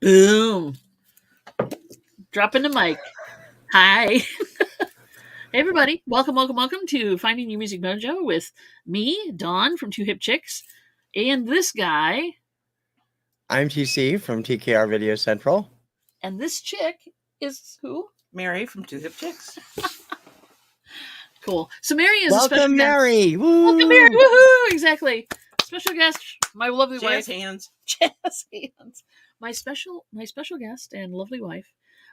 Boom. Dropping the mic. Hi. Hey, everybody. Welcome to Finding Your Music Mojo with me, Dawn from Two Hip Chicks, and this guy. I'm TC from TKR VideoCentral. And this chick is who? Mary from Two Hip Chicks. Cool. So Mary is Welcome, a special Mary. guest. Woo! Welcome, Mary. Woohoo! Exactly. Special guest, my lovely wife. Hands. Jazz hands. My special guest and lovely wife.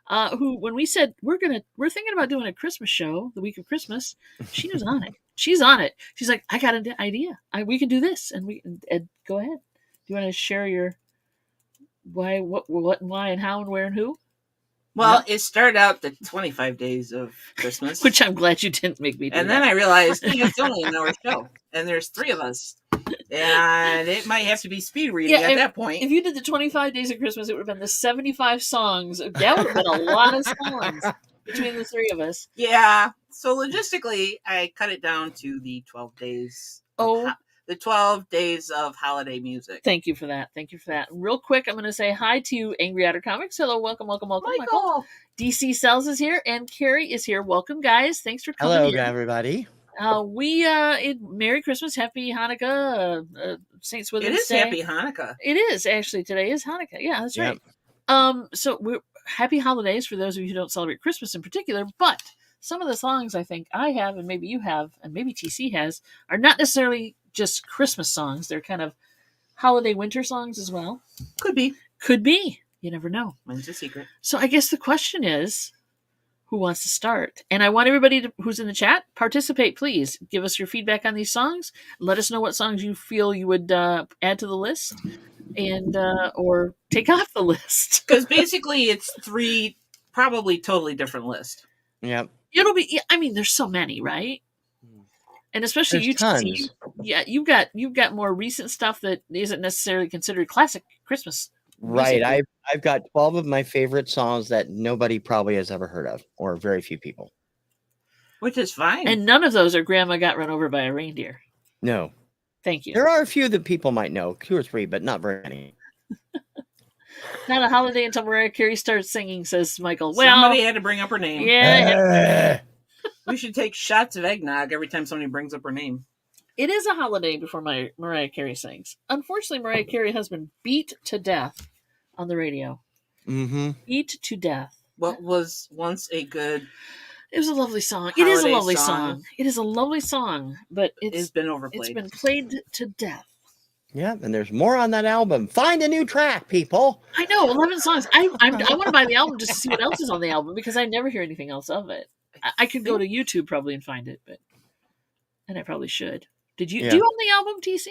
Who, when we said we're thinking about doing a Christmas show the week of Christmas, she was on it. She's on it. She's like, I got an idea. We can do this, and go ahead. Do you want to share your why, what, and why, and how, and where, and who? Well, It started out the 25 days of Christmas, which I'm glad you didn't make me do. And then I realized it's only an hour show, and there's 3 of us, and it might have to be speed reading at that point. If you did the 25 days of Christmas, it would have been the 75 songs. That would have been a lot of songs between the 3 of us. Yeah. So logistically, I cut it down to the 12 days. The 12 days of holiday music. Thank you for that. Real quick, I'm going to say hi to Angry Otter Comics. Hello, welcome, Michael. DC Cells is here, and Carrie is here. Welcome, guys. Thanks for coming. Hello, everybody. Merry Christmas, Happy Hanukkah, Saints with us. It is Happy Hanukkah. It is actually. Today is Hanukkah. Yeah, that's right. So we're happy holidays for those of you who don't celebrate Christmas in particular, but some of the songs I think I have, and maybe you have, and maybe TC has, are not necessarily just Christmas songs. They're kind of holiday winter songs as well. Could be. You never know. Mine's a secret. So I guess the question is, who wants to start? And I want everybody who's in the chat, participate, please. Give us your feedback on these songs. Let us know what songs you feel you would add to the list and or take off the list. Because basically it's 3 probably totally different lists. Yep. It'll be, I mean, there's so many, right? And especially you've got more recent stuff that isn't necessarily considered classic Christmas. Right. I've got 12 of my favorite songs that nobody probably has ever heard of, or very few people. Which is fine. And none of those are Grandma Got Run Over by a Reindeer. No. Thank you. There are a few that people might know, 2 or 3, but not very many. Not a holiday until Mariah Carey starts singing, says Michael. Well, somebody had to bring up her name. Yeah. We should take shots of eggnog every time somebody brings up her name. It is a holiday before Mariah Carey sings. Unfortunately, Mariah Carey has been beat to death on the radio. Mm-hmm. Beat to death. What was once a good... It was a lovely song. It is a lovely song. It is a lovely song, but it's been overplayed. It's been played to death. Yeah, and there's more on that album. Find a new track, people. I know, 11 songs. I want to buy the album just to see what else is on the album because I never hear anything else of it. I could go to YouTube probably and find it, and I probably should. Do you own the album, TC?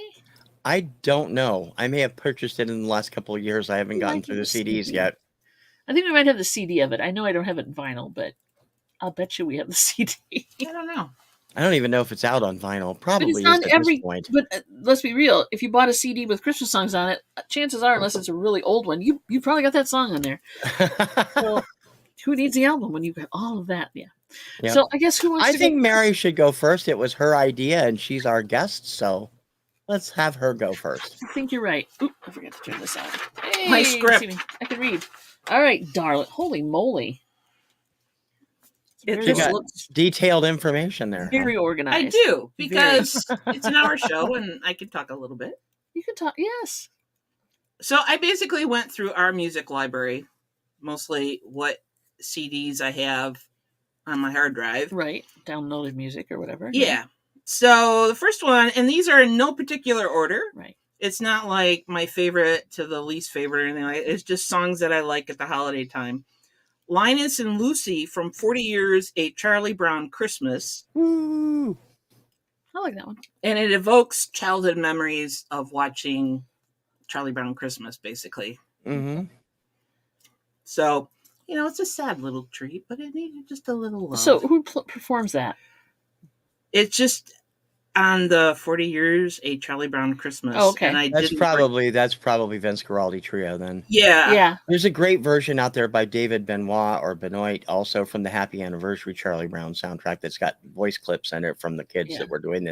I don't know. I may have purchased it in the last couple of years. I haven't gotten through the CDs yet. I think we might have the CD of it. I know I don't have it in vinyl, but I'll bet you we have the CD. I don't know. I don't even know if it's out on vinyl. Probably it's on is at this point. But let's be real. If you bought a CD with Christmas songs on it, chances are, unless it's a really old one, you probably got that song on there. So who needs the album when you got all of that? Yeah. Yep. So I guess who wants to think Mary should go first. It was her idea, and she's our guest, so let's have her go first. I think you're right. Oop, I forgot to turn this on. Hey, my script. I can read. All right, darling. Holy moly. You got detailed information there. Very organized. I do, because it's an hour show, and I can talk a little bit. You can talk, yes. So I basically went through our music library, mostly what CDs I have on my hard drive. Right. Downloaded music or whatever. Yeah. So the first one, and these are in no particular order. Right. It's not like my favorite to the least favorite or anything like that. It's just songs that I like at the holiday time. Linus and Lucy from 40 Years, A Charlie Brown Christmas. Woo! I like that one. And it evokes childhood memories of watching Charlie Brown Christmas, basically. Mm-hmm. So... it's a sad little treat, but it needed just a little love. So who performs that? It's just on the 40 Years, A Charlie Brown Christmas. Oh, okay. And that's probably Vince Guaraldi Trio then. Yeah. Yeah. There's a great version out there by David Benoit, also from the Happy Anniversary Charlie Brown soundtrack that's got voice clips in it from the kids that were doing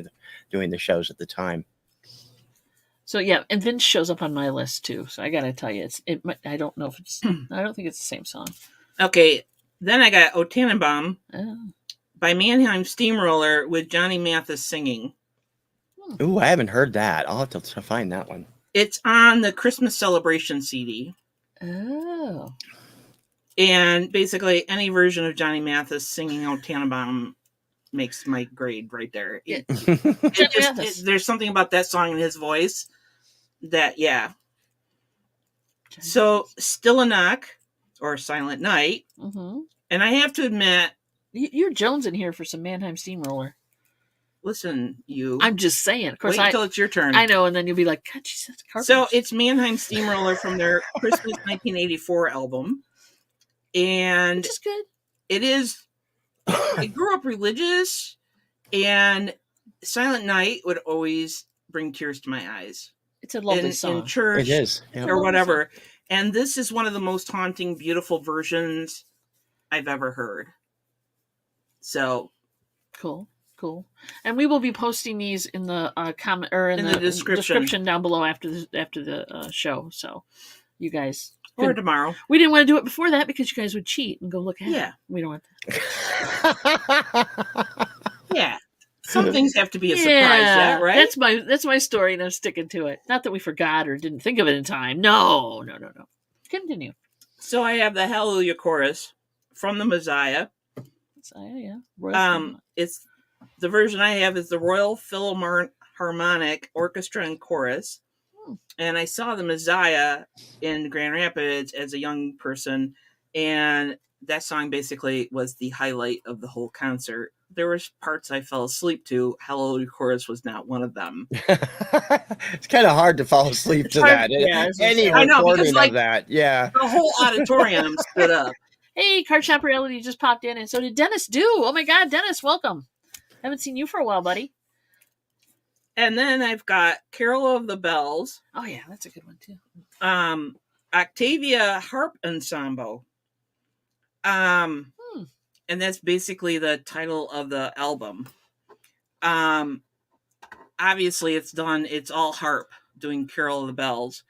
the shows at the time. So yeah, and Vince shows up on my list too. So I gotta tell you, I don't know if it's. I don't think it's the same song. Okay, then I got O Tannenbaum Oh. by Mannheim Steamroller with Johnny Mathis singing. Ooh, I haven't heard that. I'll have to find that one. It's on the Christmas Celebration CD. Oh. And basically, any version of Johnny Mathis singing O Tannenbaum makes my grade right there. Yeah. There's something about that song and his voice that, yeah. Johnny So, Mathis. Still a Knock or Silent Night. Mm-hmm. And I have to admit, You're jonesing here for some Mannheim Steamroller. listen, you. I'm just saying. Of course, wait until it's your turn. I know, and then you'll be like, God, she said Carpenters. So it's Mannheim Steamroller from their Christmas 1984 album. And which is good. it is, I grew up religious, and Silent Night would always bring tears to my eyes. It's a lovely song. In church It is. Yeah. or whatever. And this is one of the most haunting, beautiful versions I've ever heard. So cool. And we will be posting these in the comment or in the description down below after the show. So you guys or tomorrow. We didn't want to do it before that because you guys would cheat and go look at it. Yeah. We don't want that. Yeah. Some things have to be a surprise, right? That's my story, and I'm sticking to it. Not that we forgot or didn't think of it in time. No. Continue. So I have the Hallelujah chorus from the Messiah. Yeah. It's the version I have is the Royal Philharmonic Orchestra and Chorus. And I saw the Messiah in Grand Rapids as a young person, and that song basically was the highlight of the whole concert. There were parts I fell asleep to. Hallelujah Chorus was not one of them. It's kind of hard to fall asleep to that. Yeah, any recording of that. Yeah. The whole auditorium stood up. Hey, Card Shop Reality just popped in, and so did Dennis Do. Oh my God, Dennis, welcome. Haven't seen you for a while, buddy. And then I've got Carol of the Bells. Oh yeah, that's a good one too. Octavia Harp Ensemble. And that's basically the title of the album. Obviously it's all harp doing Carol of the Bells.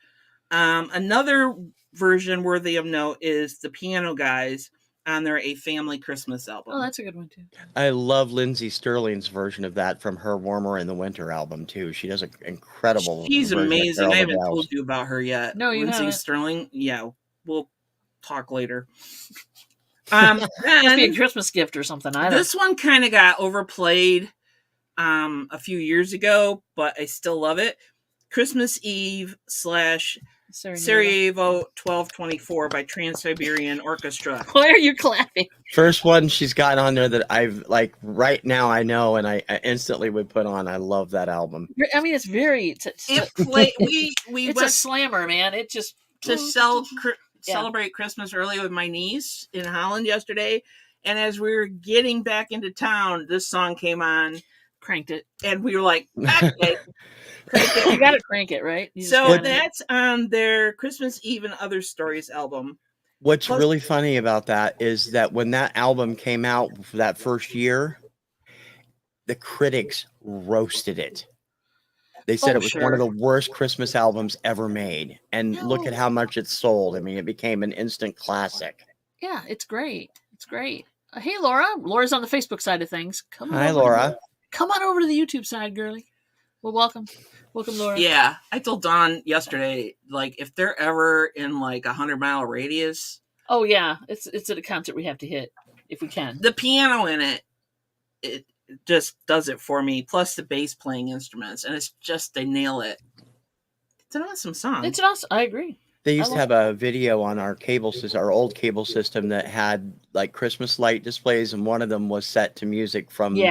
Another version worthy of note is the Piano Guys on their A Family Christmas album. Oh, that's a good one too. I love Lindsay Sterling's version of that from her Warmer in the Winter album too. She does an incredible. She's amazing. I haven't told you about her yet. No, you Lindsay haven't. Sterling. Yeah, we'll talk later. Must be a Christmas gift or something. This one kind of got overplayed a few years ago, but I still love it. Christmas Eve / Sarajevo 1224 by Trans-Siberian Orchestra. Why are you clapping? First one she's got on there that I've right now I know and I instantly would put on. I love that album. I mean, it's very. We it's went a slammer, man. It just to celebrate Christmas early with my niece in Holland yesterday, and as we were getting back into town, this song came on. Cranked it, and we were like, okay. You gotta crank it, right? So that's on their Christmas Eve and Other Stories album. What's really funny about that is that when that album came out for that first year, the critics roasted it. They said it was one of the worst Christmas albums ever made. And look at how much it sold. I mean, it became an instant classic. Yeah, it's great. It's great. Hey, Laura. Laura's on the Facebook side of things. Hi, Laura. Come on over to the YouTube side, girly. Well, welcome. Welcome, Laura. Yeah, I told Dawn yesterday, if they're ever in 100-mile radius. Oh yeah, it's at a concert we have to hit if we can. The piano in it just does it for me. Plus the bass playing instruments, and it's just they nail it. It's an awesome song. It's an awesome. I agree. They used to have a video on our old cable system that had Christmas light displays, and one of them was set to music from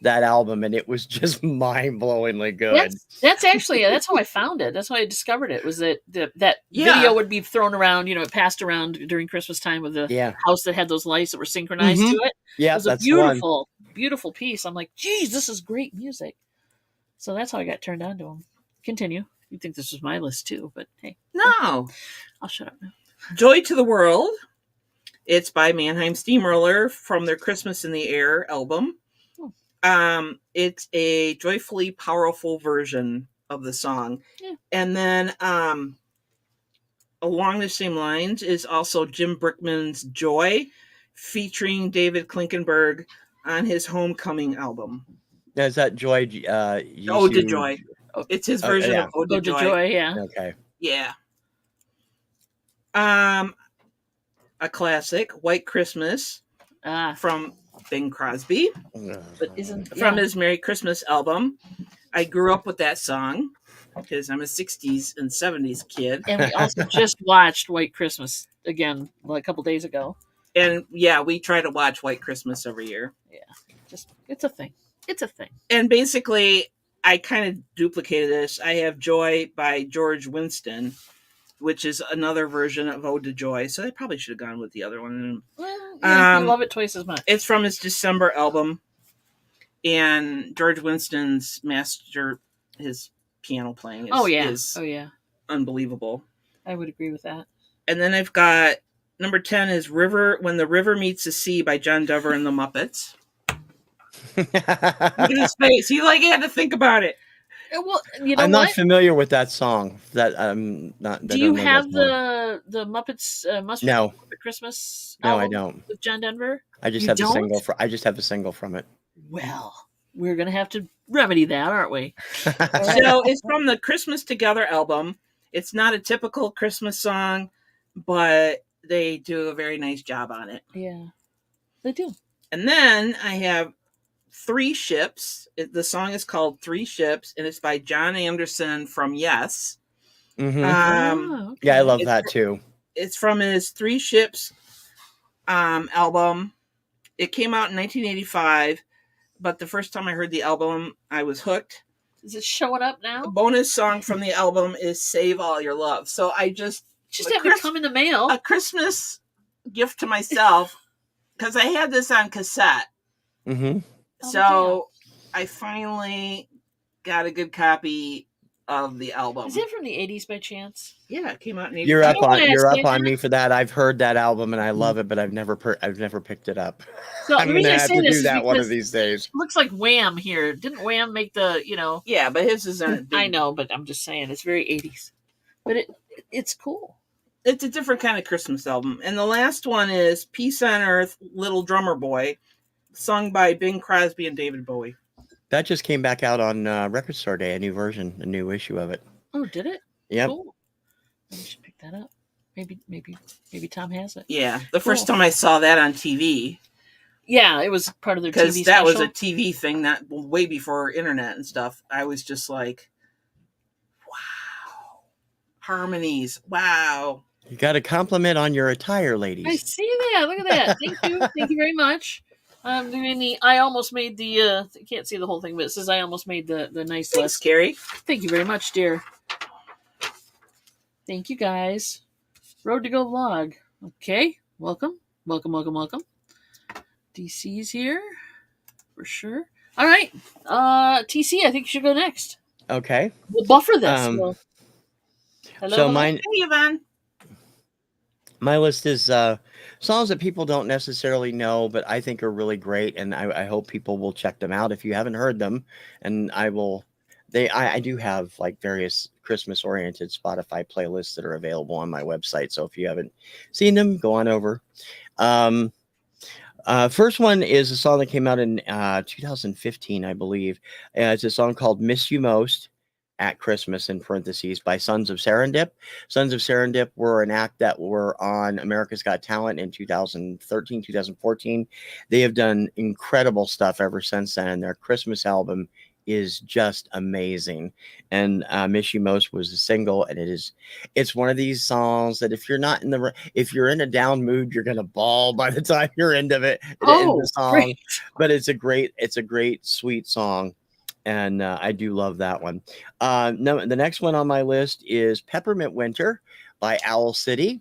that album, and it was just mind-blowingly good. That's actually that's how I found it. That's how I discovered it. Was that video would be thrown around, it passed around during Christmas time with the house that had those lights that were synchronized to it. Yeah, it was a beautiful piece. I'm like, geez, this is great music. So that's how I got turned on to them. Continue. You'd think this was my list too, but hey. No. I'll shut up now. Joy to the World. It's by Mannheim Steamroller from their Christmas in the Air album. It's a joyfully powerful version of the song. Yeah. And then along the same lines is also Jim Brickman's Joy, featuring David Klinkenberg on his Homecoming album. Now, is that Joy? Ode to Joy. It's his version yeah. of Ode to Ode to Joy. Joy, yeah. Okay. Yeah. A classic, White Christmas, from Bing Crosby. But isn't from his Merry Christmas album. I grew up with that song because I'm a 60s and 70s kid. And we also just watched White Christmas again a couple days ago. And yeah, we try to watch White Christmas every year. Yeah. Just it's a thing. It's a thing. And basically, I kind of duplicated this. I have Joy by George Winston, which is another version of Ode to Joy. So I probably should have gone with the other one. Well, yeah, you love it twice as much. It's from his December album. And George Winston's his piano playing is unbelievable. I would agree with that. And then I've got number 10 is When the River Meets the Sea by John Dover and the Muppets. Look at his face. He had to think about it. Well, you know I'm not familiar with that song. That I'm not. Do you have the Muppets No. The Christmas No, album I don't. with John Denver? I just have the single. I just have the single from it. Well, we're gonna have to remedy that, aren't we? So it's from the Christmas Together album. It's not a typical Christmas song, but they do a very nice job on it. Yeah, they do. And then I have Three Ships. The song is called Three Ships, and it's by John Anderson from Yes. Mm-hmm. Yeah, I love that too. It's from his Three Ships album. It came out in 1985, but the first time I heard the album, I was hooked. Is it showing up now? The bonus song from the album is Save All Your Love. So I just have it come in the mail. A Christmas gift to myself, because I had this on cassette. Mm-hmm. So I finally got a good copy of the album. Is it from the 80s by chance? Yeah, it came out in 85. You're up on me for that. I've heard that album and I love it, but I've never picked it up. So I'm gonna have to do that one of these days. Looks like Wham here. Didn't Wham make the Yeah, but his isn't. I know, but I'm just saying it's very 80s. But it's cool. It's a different kind of Christmas album. And the last one is Peace on Earth, Little Drummer Boy, sung by Bing Crosby and David Bowie. That just came back out on Record Store Day, a new issue of it. Oh, did it? Yep. Cool. We should pick that up. Maybe Tom has it. Yeah, the first time I saw that on TV. Yeah, it was part of their TV special. Because that was a TV thing that way before internet and stuff. I was just like, wow. Harmonies. Wow. You got a compliment on your attire, ladies. I see that. Look at that. Thank you. Thank you very much. I'm doing I almost made the can't see the whole thing, but it says I almost made the nice Thanks, list. Carrie. Thank you very much, dear. Thank you, guys. Road to Go vlog. Okay. Welcome. DC's here. For sure. All right. TC, I think you should go next. Okay. We'll buffer this. Hello. So mine. Hey, Yvonne. My list is songs that people don't necessarily know, but I think are really great, and I hope people will check them out if you haven't heard them. And I do have like various Christmas-oriented Spotify playlists that are available on my website. So if you haven't seen them, go on over. First one is a song that came out in 2015, I believe. It's a song called "Miss You Most at Christmas," in parentheses, by Sons of Serendip. Sons of Serendip were an act that were on America's Got Talent in 2013, 2014. They have done incredible stuff ever since then, and their Christmas album is just amazing. And "Miss You Most" was a single, and it's one of these songs that if you're in a down mood, you're gonna bawl by the time you're into it. The song. Great. But it's a great sweet song. And I do love that one. The next one on my list is "Peppermint Winter" by Owl City.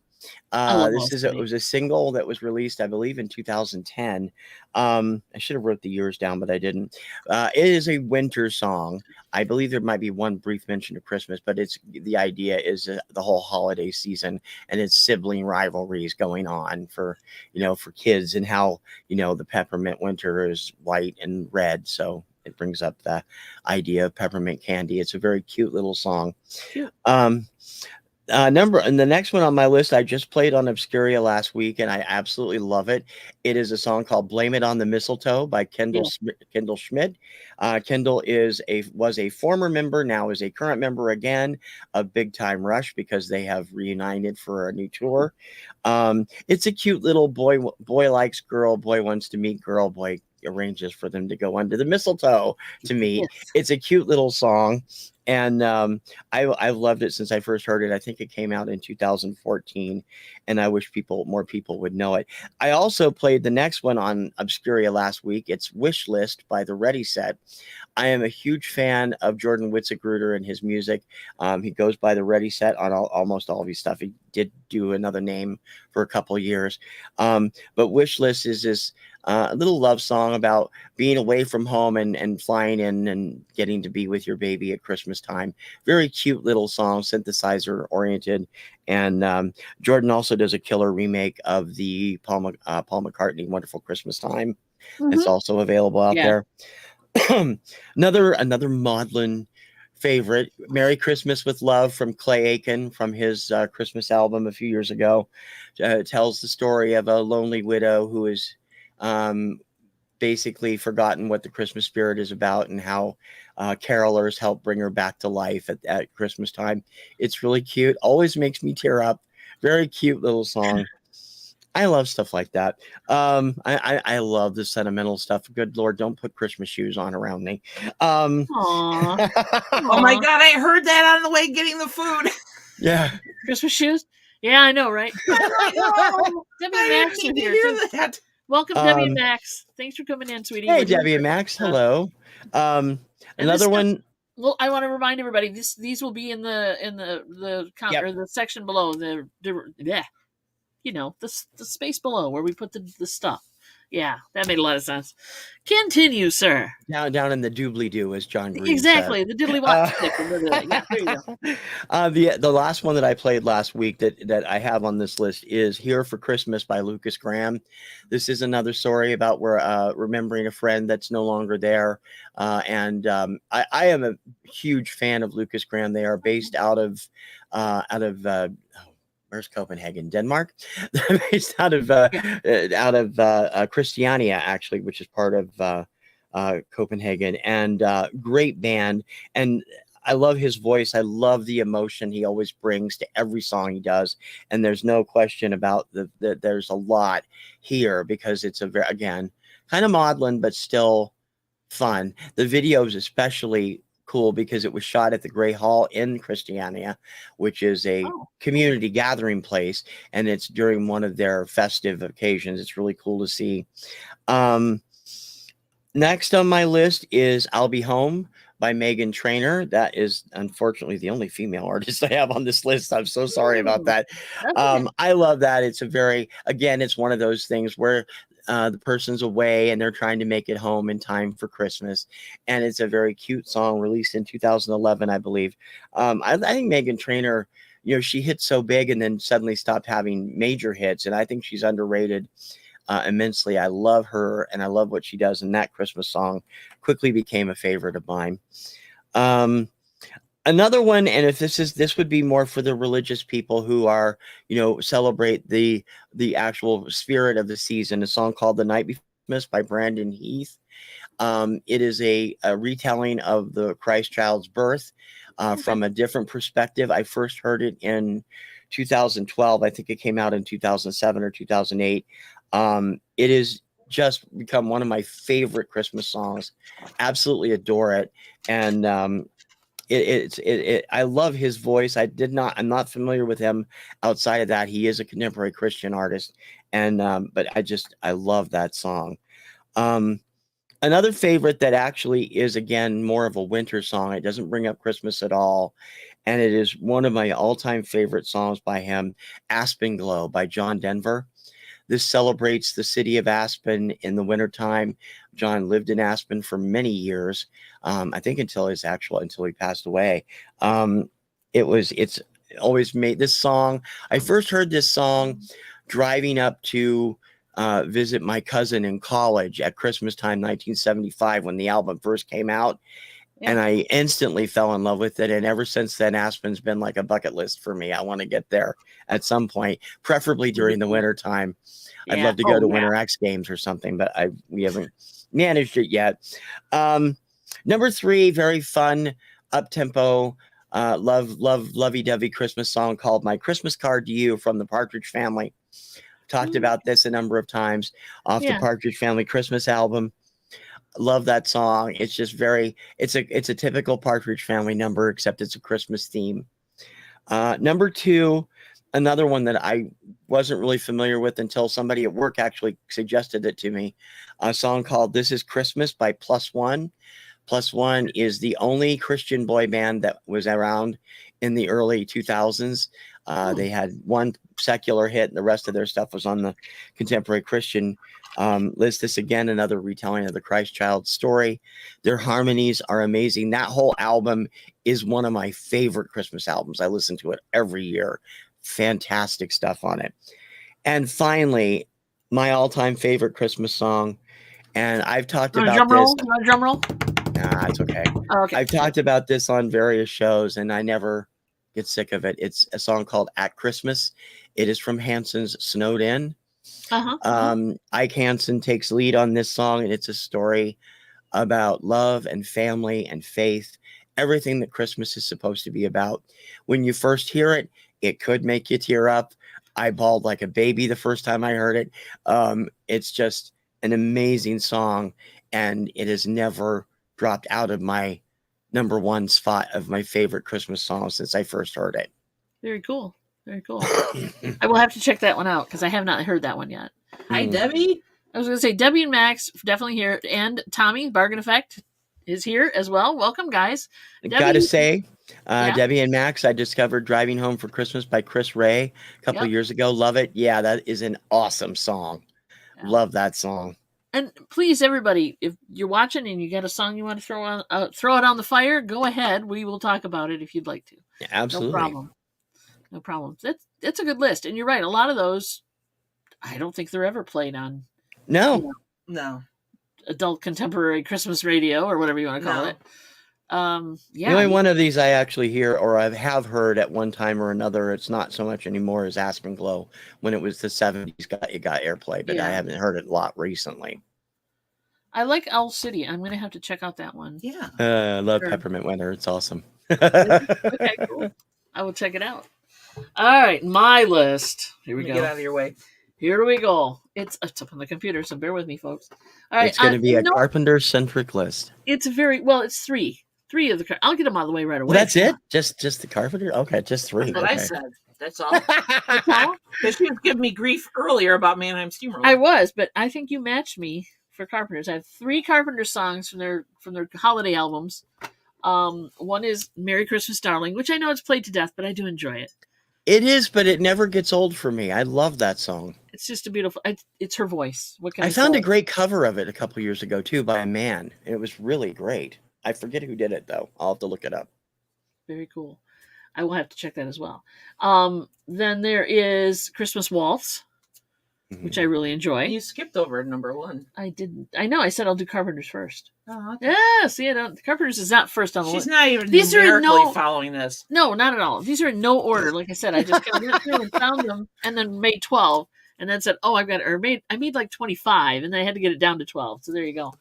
It was a single that was released, I believe, in 2010. I should have wrote the years down, but I didn't. It is a winter song. I believe there might be one brief mention of Christmas, but the idea is the whole holiday season and its sibling rivalries going on for kids, and how the peppermint winter is white and red. So it brings up the idea of peppermint candy. It's a very cute little song. Cute. And the next one on my list, I just played on Obscuria last week, and I absolutely love it. It is a song called "Blame It on the Mistletoe" by Kendall Schmidt. Kendall was a former member, now is a current member again of Big Time Rush, because they have reunited for a new tour. It's a cute little boy likes girl, boy wants to meet girl, boy arranges for them to go under the mistletoe to meet. Yes. It's a cute little song. And I've loved it since I first heard it. I think it came out in 2014, and I wish more people would know it. I also played the next one on Obscuria last week. It's Wish List by the Ready Set. I am a huge fan of Jordan Witzegruder and his music. He goes by the Ready Set on almost all of his stuff. He did do another name for a couple of years. But Wish List is this a little love song about being away from home and flying in and getting to be with your baby at Christmas time. Very cute little song, synthesizer oriented. And Jordan also does a killer remake of the Paul McCartney "Wonderful Christmas Time." It's also available out there. Another maudlin favorite, "Merry Christmas with Love" from Clay Aiken from his Christmas album a few years ago. Tells the story of a lonely widow who is basically forgotten what the Christmas spirit is about, and how carolers help bring her back to life at Christmas time. It's really cute. Always makes me tear up. Very cute little song. I love stuff like that. I love the sentimental stuff. Good Lord, don't put Christmas shoes on around me. Aww. Oh my God, I heard that on the way getting the food. Yeah. Christmas shoes? Yeah, I know, right? Debbie Max is here too. That. Welcome, Debbie and Max. Thanks for coming in, sweetie. Hey, Debbie and Max. Hello. Another one. Well, I want to remind everybody these will be in the section below the space below where we put the stuff. Yeah, that made a lot of sense. Continue, sir. Down in the doobly-doo, as John Green exactly, said. the diddly-wat stick. Yeah, there you go. The last one that I played last week that I have on this list is "Here for Christmas" by Lucas Graham. This is another story about remembering a friend that's no longer there. And I am a huge fan of Lucas Graham. They are based out of where's Copenhagen, Denmark? They're based out of Christiania, actually, which is part of Copenhagen, and great band. And I love his voice. I love the emotion he always brings to every song he does. And there's no question about that. There's a lot here because it's again, kind of maudlin, but still fun. The video is especially cool because it was shot at the Grey Hall in Christiania, which is a community gathering place, and it's during one of their festive occasions. It's really cool to see. Next on my list is "I'll Be Home" by Meghan Trainor. That is unfortunately the only female artist I have on this list. I'm so sorry about that. I love that. It's it's one of those things where the person's away and they're trying to make it home in time for Christmas. And it's a very cute song, released in 2011, I believe. I think Meghan Trainor, she hit so big and then suddenly stopped having major hits. And I think she's underrated immensely. I love her and I love what she does. And that Christmas song quickly became a favorite of mine. Another one, and if this would be more for the religious people who are, celebrate the actual spirit of the season, a song called "The Night Before Christmas" by Brandon Heath. It is a retelling of the Christ child's birth from a different perspective. I first heard it in 2012. I think it came out in 2007 or 2008. It is just become one of my favorite Christmas songs. Absolutely adore it. And I love his voice. I'm not familiar with him outside of that. He is a contemporary Christian artist. And, but I love that song. Another favorite that actually is, again, more of a winter song. It doesn't bring up Christmas at all. And it is one of my all-time favorite songs by him, "Aspen Glow" by John Denver. This celebrates the city of Aspen in the wintertime. John lived in Aspen for many years. I think until he passed away. It's always made this song. I first heard this song driving up to visit my cousin in college at Christmas time, 1975, when the album first came out. Yeah. And I instantly fell in love with it. And ever since then, Aspen's been like a bucket list for me. I want to get there at some point, preferably during the winter time. Yeah. I'd love to go to Winter X Games or something, but we haven't managed it yet. Number 3, very fun, up-tempo, lovey-dovey Christmas song called My Christmas Card to You from the Partridge Family. Talked about this a number of times off the Partridge Family Christmas album. Love that song. It's just it's a typical Partridge Family number, except it's a Christmas theme. Number 2, another one that I wasn't really familiar with until somebody at work actually suggested it to me. A song called This Is Christmas by Plus One. Plus One is the only Christian boy band that was around in the early 2000s. They had one secular hit, and the rest of their stuff was on the contemporary Christian list. This again, another retelling of the Christ child story. Their harmonies are amazing. That whole album is one of my favorite Christmas albums. I listen to it every year. Fantastic stuff on it. And finally, my all-time favorite Christmas song, and I've talked about this. Drum roll? Nah, it's okay. Oh, okay. I've talked about this on various shows, and I never get sick of it. It's a song called At Christmas. It is from Hanson's Snowed In. Ike Hansen takes lead on this song, and it's a story about love and family and faith, everything that Christmas is supposed to be about. When you first hear it, it could make you tear up. I bawled like a baby the first time I heard it. It's just an amazing song, and it has never dropped out of my number 1 spot of my favorite Christmas songs since I first heard it. Very cool. Very cool. I will have to check that one out because I have not heard that one yet. Hi, Debbie. I was going to say Debbie and Max definitely here, and Tommy Bargain Effect is here as well. Welcome, guys. Gotta say, Debbie and Max, I discovered Driving Home for Christmas by Chris Ray a couple of years ago. Love it. Yeah, that is an awesome song. Love that song. And please, everybody, if you're watching and you got a song you want to throw it on the fire, go ahead. We will talk about it if you'd like to. Yeah, absolutely. No problem. No problem. That's a good list. And you're right. A lot of those, I don't think they're ever played on. No. No. Adult contemporary Christmas radio or whatever you want to call it. The only one of these I actually hear or I have heard at one time or another, it's not so much anymore, is Aspen Glow. When it was the 70s, it got airplay, but I haven't heard it a lot recently. I like Owl City. I'm going to have to check out that one. Yeah. I love Peppermint Winter. It's awesome. Okay, cool. I will check it out. All right, my list. Here we go. Get out of your way. Here we go. It's up on the computer, so bear with me, folks. All right, it's going to be a Carpenter-centric list. It's it's 3 of the. I'll get them out of the way right away. Well, that's it. Just the Carpenter. Okay, just 3. That's what I said. That's all. Because she was giving me grief earlier about Mannheim Steamroller. I was, but I think you matched me for Carpenters. I have 3 Carpenter songs from their holiday albums. One is "Merry Christmas, Darling," which I know it's played to death, but I do enjoy it. It is, but it never gets old for me. I love that song. It's just a beautiful. It's her voice. What can I found a great cover of it a couple years ago too by a man. It was really great. I forget who did it though. I'll have to look it up. Very cool. I will have to check that as well. Then there is Christmas Waltz, which I really enjoy. You skipped over number 1. I didn't. I know. I said I'll do Carpenters first. Oh, okay. Yeah. See, Carpenters is not first on the list. She's not even numerically following this. No, not at all. These are in no order. Like I said, I just kind of went through and found them, and then made 12, and then said, "Oh, I made like 25, and then I had to get it down to 12." So there you go.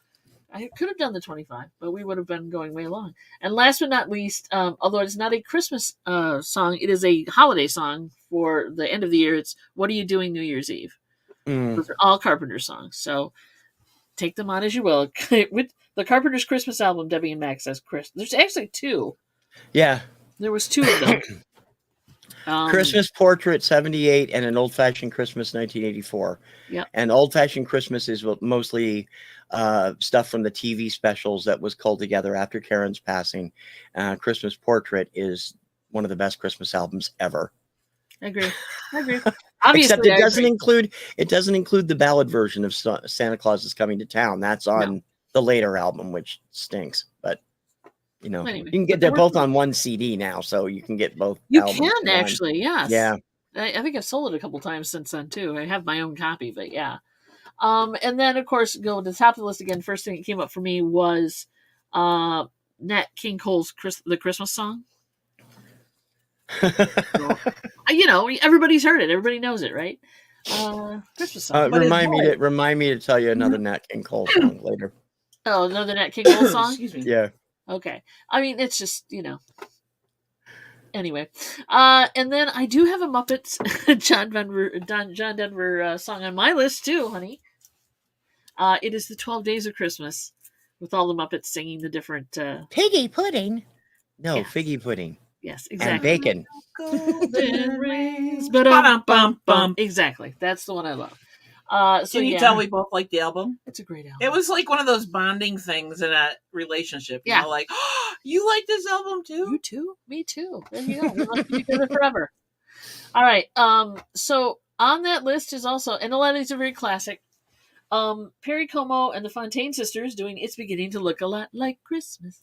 I could have done the 25, but we would have been going way long. And last but not least, although it's not a Christmas song, it is a holiday song for the end of the year. It's "What Are You Doing New Year's Eve?" Those are all Carpenter songs. So take them on as you will. With the Carpenter's Christmas album, Debbie and Max says Chris. There's actually 2. Yeah. There was 2 of them. Christmas Portrait 78 and an Old Fashioned Christmas 1984. Yeah. And Old Fashioned Christmas is mostly stuff from the TV specials that was culled together after Karen's passing. Christmas Portrait is one of the best Christmas albums ever. I agree. Obviously, except it doesn't include the ballad version of Santa Claus is Coming to Town. That's on the later album, which stinks. But anyway, you can get they're both on one CD now, so you can get both. You can actually, yes. Yeah. I think I've sold it a couple times since then too. I have my own copy, but yeah. And then of course go to the top of the list again. First thing that came up for me was Nat King Cole's the Christmas song. You know, everybody's heard it. Everybody knows it, right? Christmas song. Remind me to tell you another Nat King Cole song later. Oh, another Nat King Cole song? Excuse me. Yeah. Okay. I mean, it's just, Anyway. And then I do have a Muppets John Denver song on my list too, honey. It is the 12 Days of Christmas with all the Muppets singing the different... Piggy pudding? No, yes. Figgy pudding. Yes, exactly. And bacon. Golden rings. Exactly. That's the one I love. Can you tell we both like the album? It's a great album. It was like one of those bonding things in a relationship. You know, like, oh, you like this album too? You too? Me too. There you go. We must be together forever. All right. So on that list is also, and a lot of these are very classic, Perry Como and the Fontaine Sisters doing It's Beginning to Look a Lot Like Christmas.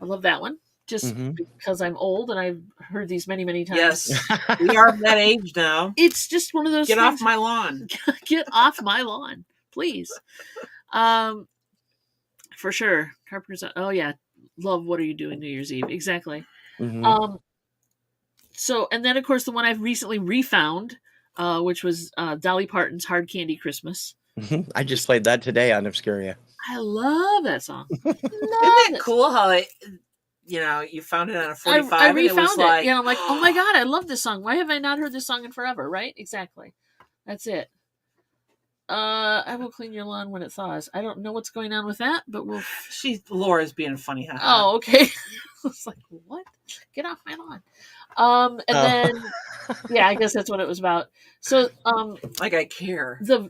I love that one. Just because I'm old and I've heard these many, many times. Yes, we are that age now. It's just one of those Get off my lawn. Get off my lawn, please. For sure. Carpenter's, oh yeah, love What Are You Doing New Year's Eve? Exactly. So, and then of course the one I've recently refound, which was Dolly Parton's Hard Candy Christmas. I just played that today on Obscuria. I love that song. Isn't that cool how you found it on a 45? I refound it. Like, I'm like, oh my God, I love this song. Why have I not heard this song in forever? Right? Exactly. That's it. I will clean your lawn when it thaws. I don't know what's going on with that, but Laura's being funny. Huh? Oh, okay. I was like, what? Get off my lawn. And then, yeah, I guess that's what it was about. So, like I care. The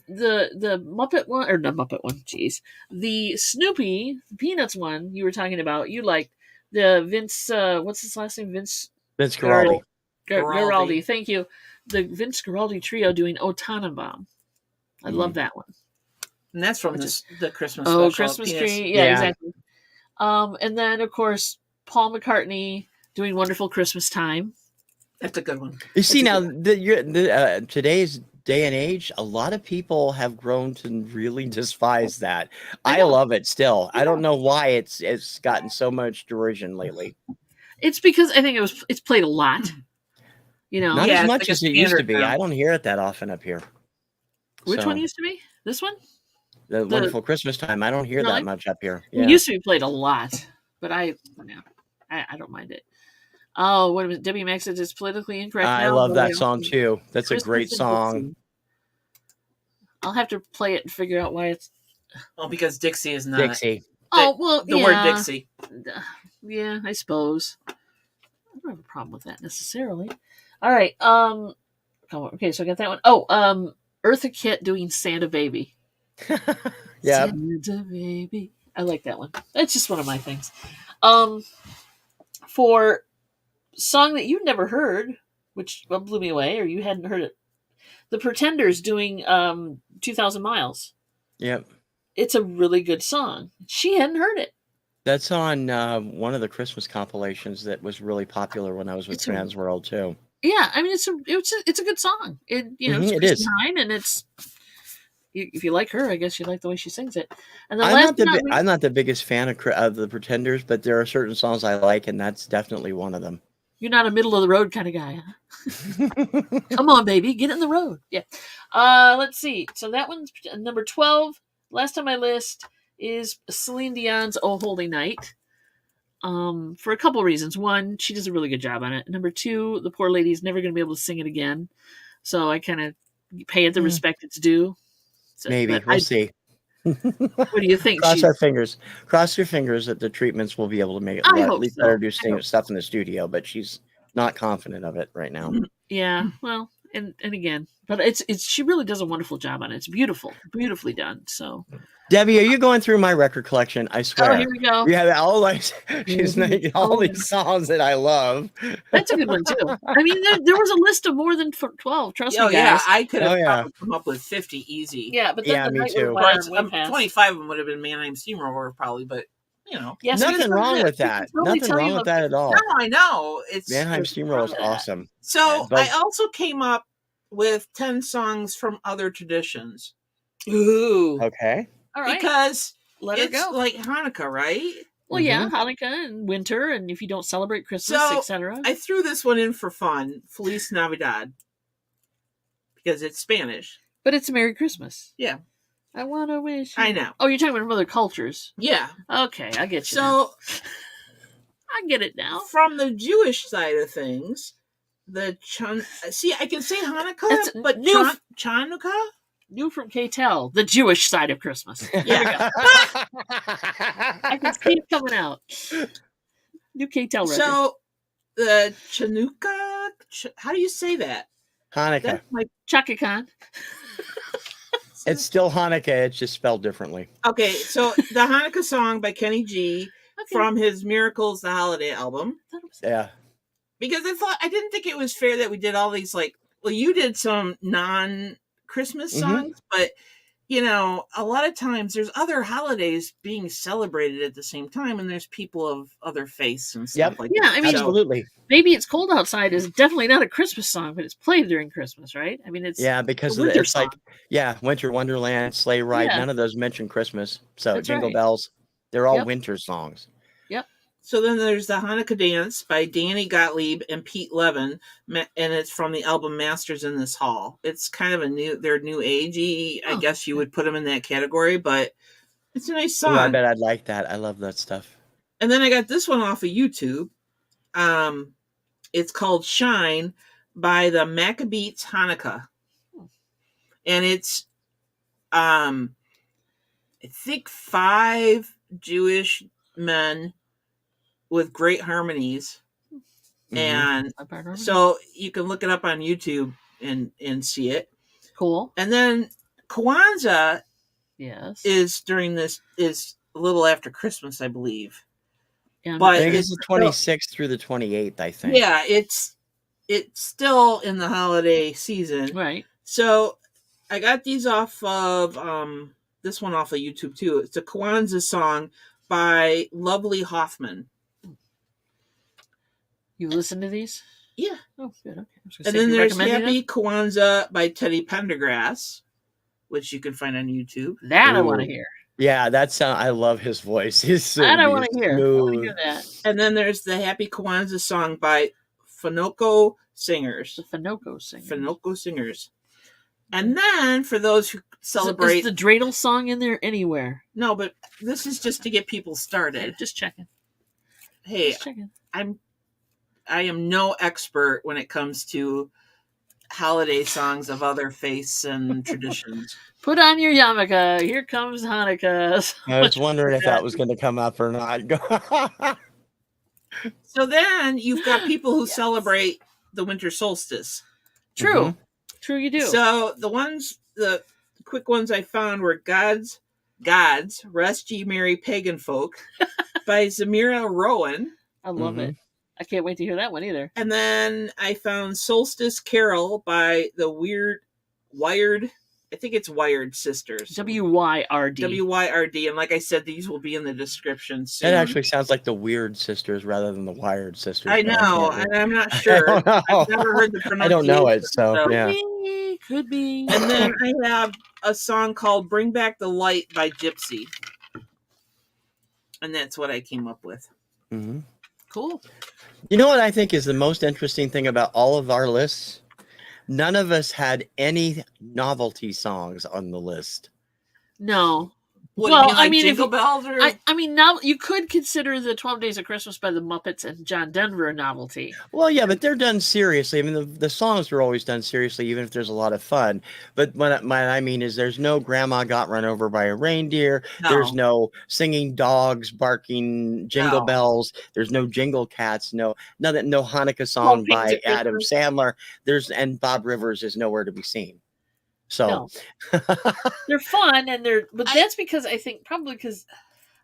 Muppet one, or not Muppet one, jeez. The Snoopy, the Peanuts one you were talking about, you liked. The Vince, what's his last name? Vince Guaraldi. Guaraldi, thank you. The Vince Guaraldi trio doing O Tannenbaum. I love that one. And that's from the Christmas special. Oh, Christmas Tree. Yeah, exactly. And then, of course, Paul McCartney doing Wonderful Christmas Time. That's a good one. You see, now, today's day and age, a lot of people have grown to really despise that. I love it still. I don't know why it's gotten so much derision lately. It's because I think it's played a lot. Not as much as it used to be. I don't hear it that often up here. Which one used to be? This one? The Wonderful Christmas Time. I don't hear that much up here. Yeah. It used to be played a lot, but I don't mind it. Oh, what was it? Debbie Max says it's politically incorrect. I love that song too. That's a great song. I'll have to play it and figure out why it's. Oh, because Dixie is not. Dixie. Oh, well, the word Dixie. Yeah, I suppose. I don't have a problem with that necessarily. All right. Okay, so I got that one. Oh, Eartha Kitt doing Santa Baby. Yeah. Santa Baby. I like that one. That's just one of my things. For song that you'd never heard, which blew me away, or you hadn't heard it, The Pretenders doing 2,000 Miles. Yep. It's a really good song. She hadn't heard it. That's on one of the Christmas compilations that was really popular when I was with Trans World too. Yeah, I mean it's a good song. It's it is time, and it's if you like her, I guess you like the way she sings it. And the I'm not the biggest fan of the Pretenders, but there are certain songs I like, and that's definitely one of them. You're not a middle of the road kind of guy, huh? Come on, baby, get in the road. Yeah. Let's see. So that one's number 12. Last on my list is Celine Dion's "Oh Holy Night." For a couple of reasons. One, she does a really good job on it. Number two, the poor lady's never going to be able to sing it again, so I kind of pay it the respect it's due. So, maybe we'll see. What do you think? Cross our fingers. Cross your fingers that the treatments will be able to make it. At least let her do stuff in the studio, but she's not confident of it right now. Yeah, well, and again, but she really does a wonderful job on it. It's beautifully done. So, Debbie, are you going through my record collection? I swear. Oh, here we go. You have she's making all these songs that I love. That's a good one too. I mean, there was a list of more than 12. Trust me, guys. Yeah, I could have come up with 50 easy. Yeah, but then me too. 25 of them would have been Mannheim Steamroller probably, but yes, nothing wrong with that. Nothing wrong with that at all. No, I know. Mannheim Steamroller is awesome. So I also came up with 10 songs from other traditions. Ooh. Okay. All right. Because Let her it's go. like Hanukkah, right? Well, yeah, Hanukkah and winter, and if you don't celebrate Christmas, So etc. I threw this one in for fun. Feliz Navidad. Because it's Spanish. But it's a Merry Christmas. Yeah. I want to wish. I know. Oh, you're talking about other cultures. Yeah. Okay, I get you. So now. I get it now. From the Jewish side of things, I can say Hanukkah, but Chanukah? New from K-Tel, the Jewish side of Christmas. Yeah. There we go. I can see it coming out. New K-Tel record. So the Chanukah, how do you say that? Hanukkah. That's my Chaka Khan. It's still Hanukkah. It's just spelled differently. Okay, so the Hanukkah song by Kenny G from his Miracles the Holiday album. Yeah. Because I didn't think it was fair that we did all these you did some non-Christmas songs, but a lot of times there's other holidays being celebrated at the same time, and there's people of other faiths and stuff like that. Yeah, I mean, absolutely. Maybe It's Cold Outside is definitely not a Christmas song, but it's played during Christmas, right? I mean, it's because it's song. Winter Wonderland, Sleigh Ride. Yeah. None of those mention Christmas. So That's Jingle right. Bells, they're all winter songs. Yep. So then there's the Hanukkah Dance by Danny Gottlieb and Pete Levin, and it's from the album Masters in This Hall. It's kind of they're new agey. I guess you would put them in that category, but it's a nice song. Ooh, I bet I'd like that. I love that stuff. And then I got this one off of YouTube. It's called Shine by the Maccabees Hanukkah. And it's, I think 5 Jewish men with great harmonies. And so you can look it up on YouTube and see it. Cool. And then Kwanzaa is a little after Christmas, I believe. Yeah, but I think it's the 26th through the 28th, I think. Yeah, it's still in the holiday season. Right. So I got these off of this one off of YouTube too. It's a Kwanzaa song by Lovely Hoffman. You listen to these? Yeah. Oh, good. Okay. And then there's Happy Kwanzaa by Teddy Pendergrass, which you can find on YouTube. That I want to hear. Yeah, I love his voice. He's that I want to hear. I want to hear that. And then there's the Happy Kwanzaa song by Fanoko Singers. The Fanoko Singers. Fanoko Singers. And then for those who celebrate... Is the dreidel song in there anywhere? No, but this is just to get people started. Okay, just checking. Hey, just checking. I am no expert when it comes to holiday songs of other faiths and traditions. Put on your yarmulke. Here comes Hanukkah. I was wondering if that was going to come up or not. So then you've got people who celebrate the winter solstice. True. Mm-hmm. True, you do. So the quick ones I found were God's Rest Ye Merry Pagan Folk by Zamira Rowan. I love it. I can't wait to hear that one either. And then I found Solstice Carol by the Wired, I think it's Wired Sisters. W-Y-R-D. W-Y-R-D. And like I said, these will be in the description soon. That actually sounds like the Weird Sisters rather than the Wired Sisters. I know, and I'm not sure. I've never heard the pronunciation. I don't know it, so yeah. Could be. And then I have a song called Bring Back the Light by Gypsy. And that's what I came up with. Mm-hmm. Cool. You know what I think is the most interesting thing about all of our lists? None of us had any novelty songs on the list. No. What, well, I mean, Jingle Bells or... I mean, now you could consider the 12 Days of Christmas by the Muppets and John Denver a novelty. Well, yeah, but they're done seriously. I mean, the songs are always done seriously, even if there's a lot of fun. But what I mean is there's no Grandma Got Run Over by a Reindeer. No. There's no singing dogs, barking jingle bells. There's no Jingle Cats. No Hanukkah song by Adam Sandler. And Bob Rivers is nowhere to be seen. So they're fun but that's because I think probably because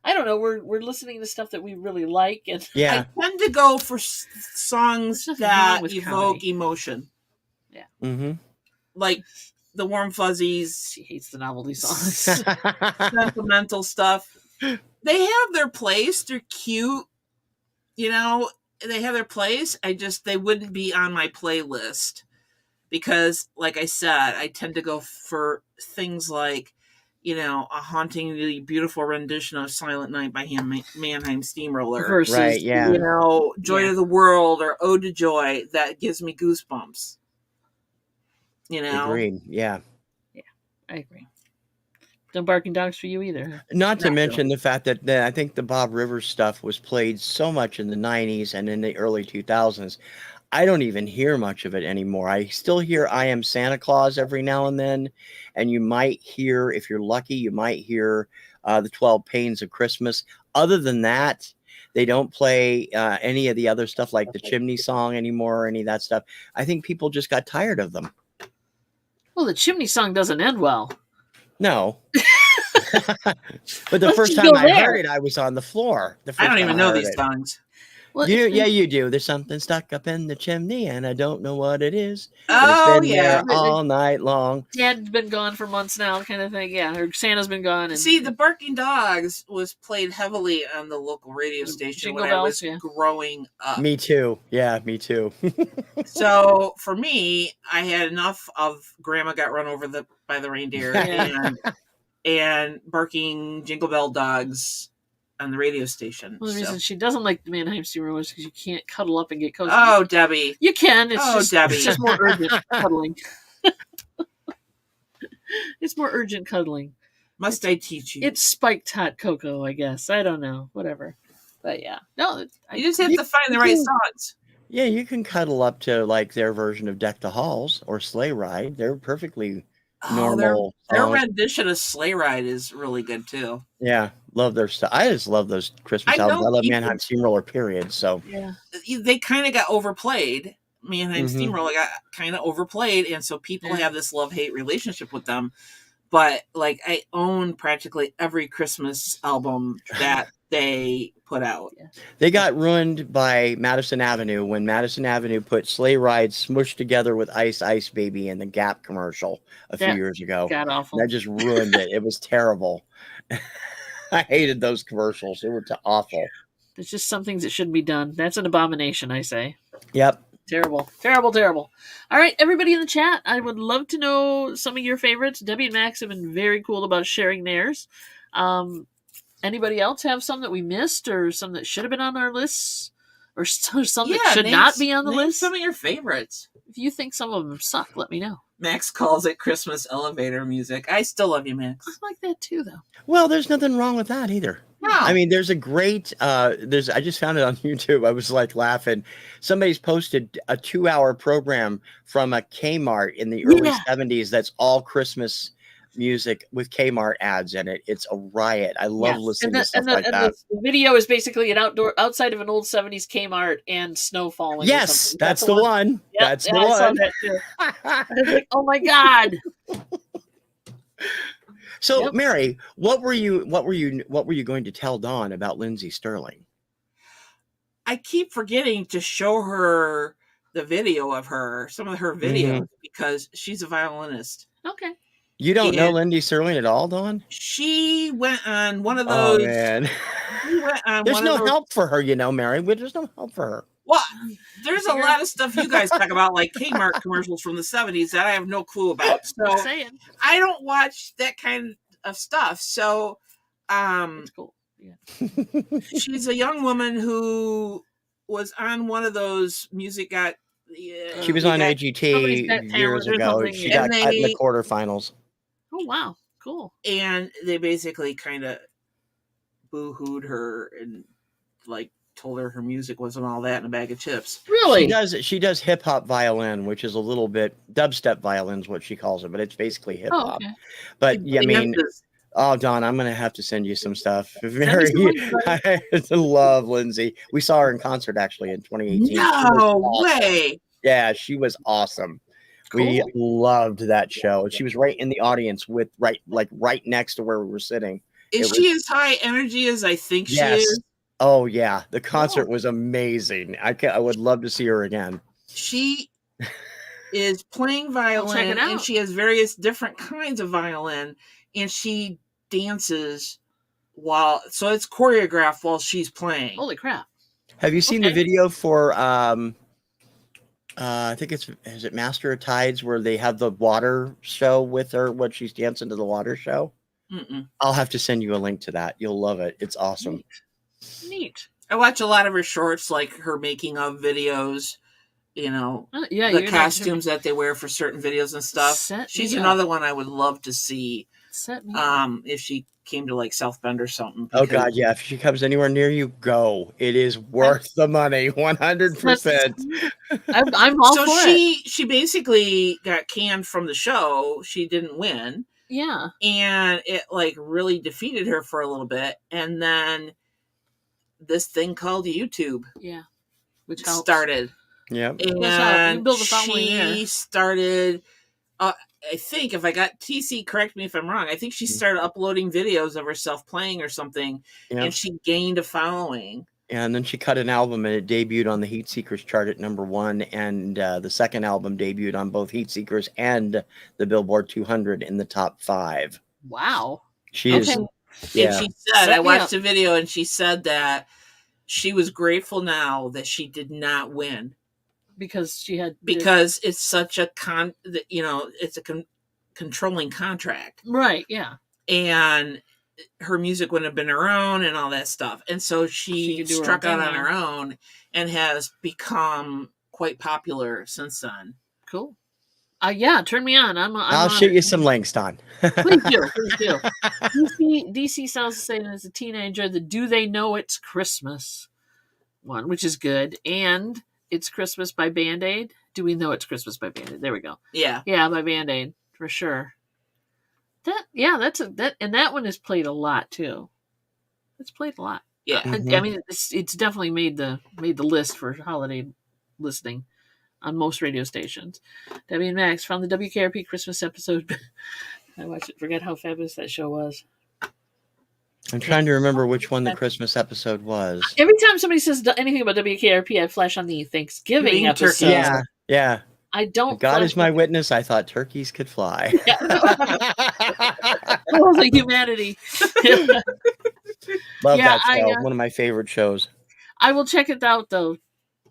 I don't know, we're listening to stuff that we really like, and I tend to go for songs that evoke emotion. Yeah. Mm-hmm. Like the Warm Fuzzies. She hates the novelty songs. Sentimental stuff. They have their place. They're cute. They have their place. They wouldn't be on my playlist. Because, like I said, I tend to go for things like you know, a hauntingly beautiful rendition of Silent Night by Mannheim Steamroller Versus, Right, yeah. you know, Joy to the World or Ode to Joy, that gives me goosebumps. You know? Agreed. Yeah. Yeah, I agree. No barking dogs for you either. Huh? Not to mention the fact that I think the Bob Rivers stuff was played so much in the 90s and in the early 2000s. I don't even hear much of it anymore. I still hear I Am Santa Claus every now and then. And you might hear, if you're lucky, you might hear the 12 Pains of Christmas. Other than that, they don't play any of the other stuff like the Chimney Song anymore or any of that stuff. I think people just got tired of them. Well, the Chimney Song doesn't end well. No. But the first time I heard it, I was on the floor. I don't even know these songs. Well, yeah, you do. There's something stuck up in the chimney, and I don't know what it is. Oh, it's been there all night long. Dad's been gone for months now, kind of thing. Yeah, or Santa's been gone. And see, the Barking Dogs was played heavily on the local radio station when I was growing up. Me too. Yeah, me too. So for me, I had enough of Grandma Got Run Over by the Reindeer and barking Jingle Bell Dogs on the radio station. Well, the reason she doesn't like the Mannheim Steamroller is because you can't cuddle up and get cozy. Oh, Debbie. You can. It's Debbie. It's just more urgent cuddling. It's more urgent cuddling. Must I teach you? It's spiked hot cocoa, I guess. I don't know. Whatever. But yeah. No, you just have to find the right songs. Yeah, you can cuddle up to like their version of Deck the Halls or Sleigh Ride. They're perfectly normal. Their rendition of Sleigh Ride is really good too. Yeah, love their stuff. I just love those Christmas albums. I love Mannheim Steamroller, period. So yeah, they kind of got overplayed. Mannheim Steamroller got kind of overplayed, and so people have this love-hate relationship with them. But like, I own practically every Christmas album that they put out. They got ruined by Madison Avenue when Madison Avenue put Sleigh Ride smushed together with Ice Ice Baby in the Gap commercial a few years ago. God awful. That just ruined it. It was terrible. I hated those commercials. They were awful. There's just some things that shouldn't be done. That's an abomination, I say. Yep. Terrible. Terrible, terrible. All right, everybody in the chat, I would love to know some of your favorites. Debbie and Max have been very cool about sharing theirs. Anybody else have some that we missed or some that should have been on our lists? Or some that should not be on the list? Some of your favorites. If you think some of them suck, let me know. Max calls it Christmas elevator music. I still love you, Max. I like that too, though. Well, there's nothing wrong with that either. No. I mean, there's a great, I just found it on YouTube. I was like laughing. Somebody's posted a 2-hour program from a Kmart in the early 70s. That's all Christmas music with Kmart ads in it. It's a riot. I love listening to stuff like that. The video is basically outside of an old 70s Kmart and snow falling. Yes, that's the one. Yep, that's the one. I saw that too. I was like, oh my God. So, Mary, what were you going to tell Dawn about Lindsay Sterling? I keep forgetting to show her the video of some of her videos because she's a violinist. Okay. You don't know Lindsay Sterling at all, Dawn? She went on one of those. Oh man. There's no help for her, Mary. There's no help for her. Well, there's a lot of stuff you guys talk about, like Kmart commercials from the 70s that I have no clue about. So I don't watch that kind of stuff. So that's cool. Yeah. She's a young woman who was on one of those music got. She was on AGT years ago. She got cut in the quarterfinals. Oh wow, cool. And they basically kind of boo-hooed her and like told her music wasn't all that in a bag of chips. Really? She does hip hop violin, which is a little bit dubstep violin is what she calls it, but it's basically hip hop. Oh, okay. But yeah, I mean, Dawn, I'm gonna have to send you some stuff. I love Lindsay. We saw her in concert actually in 2018. No way. Yeah, she was awesome. Cool. We loved that show. She was right in the audience right next to where we were sitting. Is she as high energy as I think she is? Oh yeah, the concert was amazing. I would love to see her again. She is playing violin, and she has various different kinds of violin, and she dances so it's choreographed while she's playing. Holy crap! Have you seen the video for? I think is it Master of Tides where they have the water show with her when she's dancing to the water show? I'll have to send you a link to that. You'll love it. It's awesome. Neat. I watch a lot of her shorts, like her making of videos. You know, the costumes that they wear for certain videos and stuff. She's another one I would love to see. If she came to like South Bend or something. Oh God, yeah! If she comes anywhere near you, go. It is worth the money, 100%. I'm all for it. She basically got canned from the show. She didn't win. Yeah, and it like really defeated her for a little bit, and then this thing called YouTube, which started. Yeah, and you build a following she started. I think if I got TC, correct me if I'm wrong. I think she started uploading videos of herself playing or something, and she gained a following. And then she cut an album, and it debuted on the Heat Seekers chart at #1. And the second album debuted on both Heat Seekers and the Billboard 200 in the top 5. Wow. She is. Yeah. And she said, I watched the video, and she said that she was grateful now that she did not win. Because it's such a it's a controlling contract. Right, yeah. And her music wouldn't have been her own and all that stuff. And so she struck out on her own and has become quite popular since then. Cool. Yeah, turn me on. I'll shoot you some links, Don. Please do. DC sounds the same as a teenager. The Do They Know It's Christmas one, which is good. And It's Christmas by Band-Aid. Do we know It's Christmas by Band-Aid? There we go. Yeah. Yeah, by Band-Aid, for sure. And that one is played a lot too. It's played a lot. Yeah. I mean, it's definitely made the list for holiday listening on most radio stations. Debbie and Max from the WKRP Christmas episode. I watched it. Forgot how fabulous that show was. I'm trying to remember which one the Christmas episode was. Every time somebody says anything about WKRP, I flash on the Thanksgiving episode. Turkey. Yeah. I don't. God is my witness. I thought turkeys could fly. Oh, the humanity. Love that show. One of my favorite shows. I will check it out, though,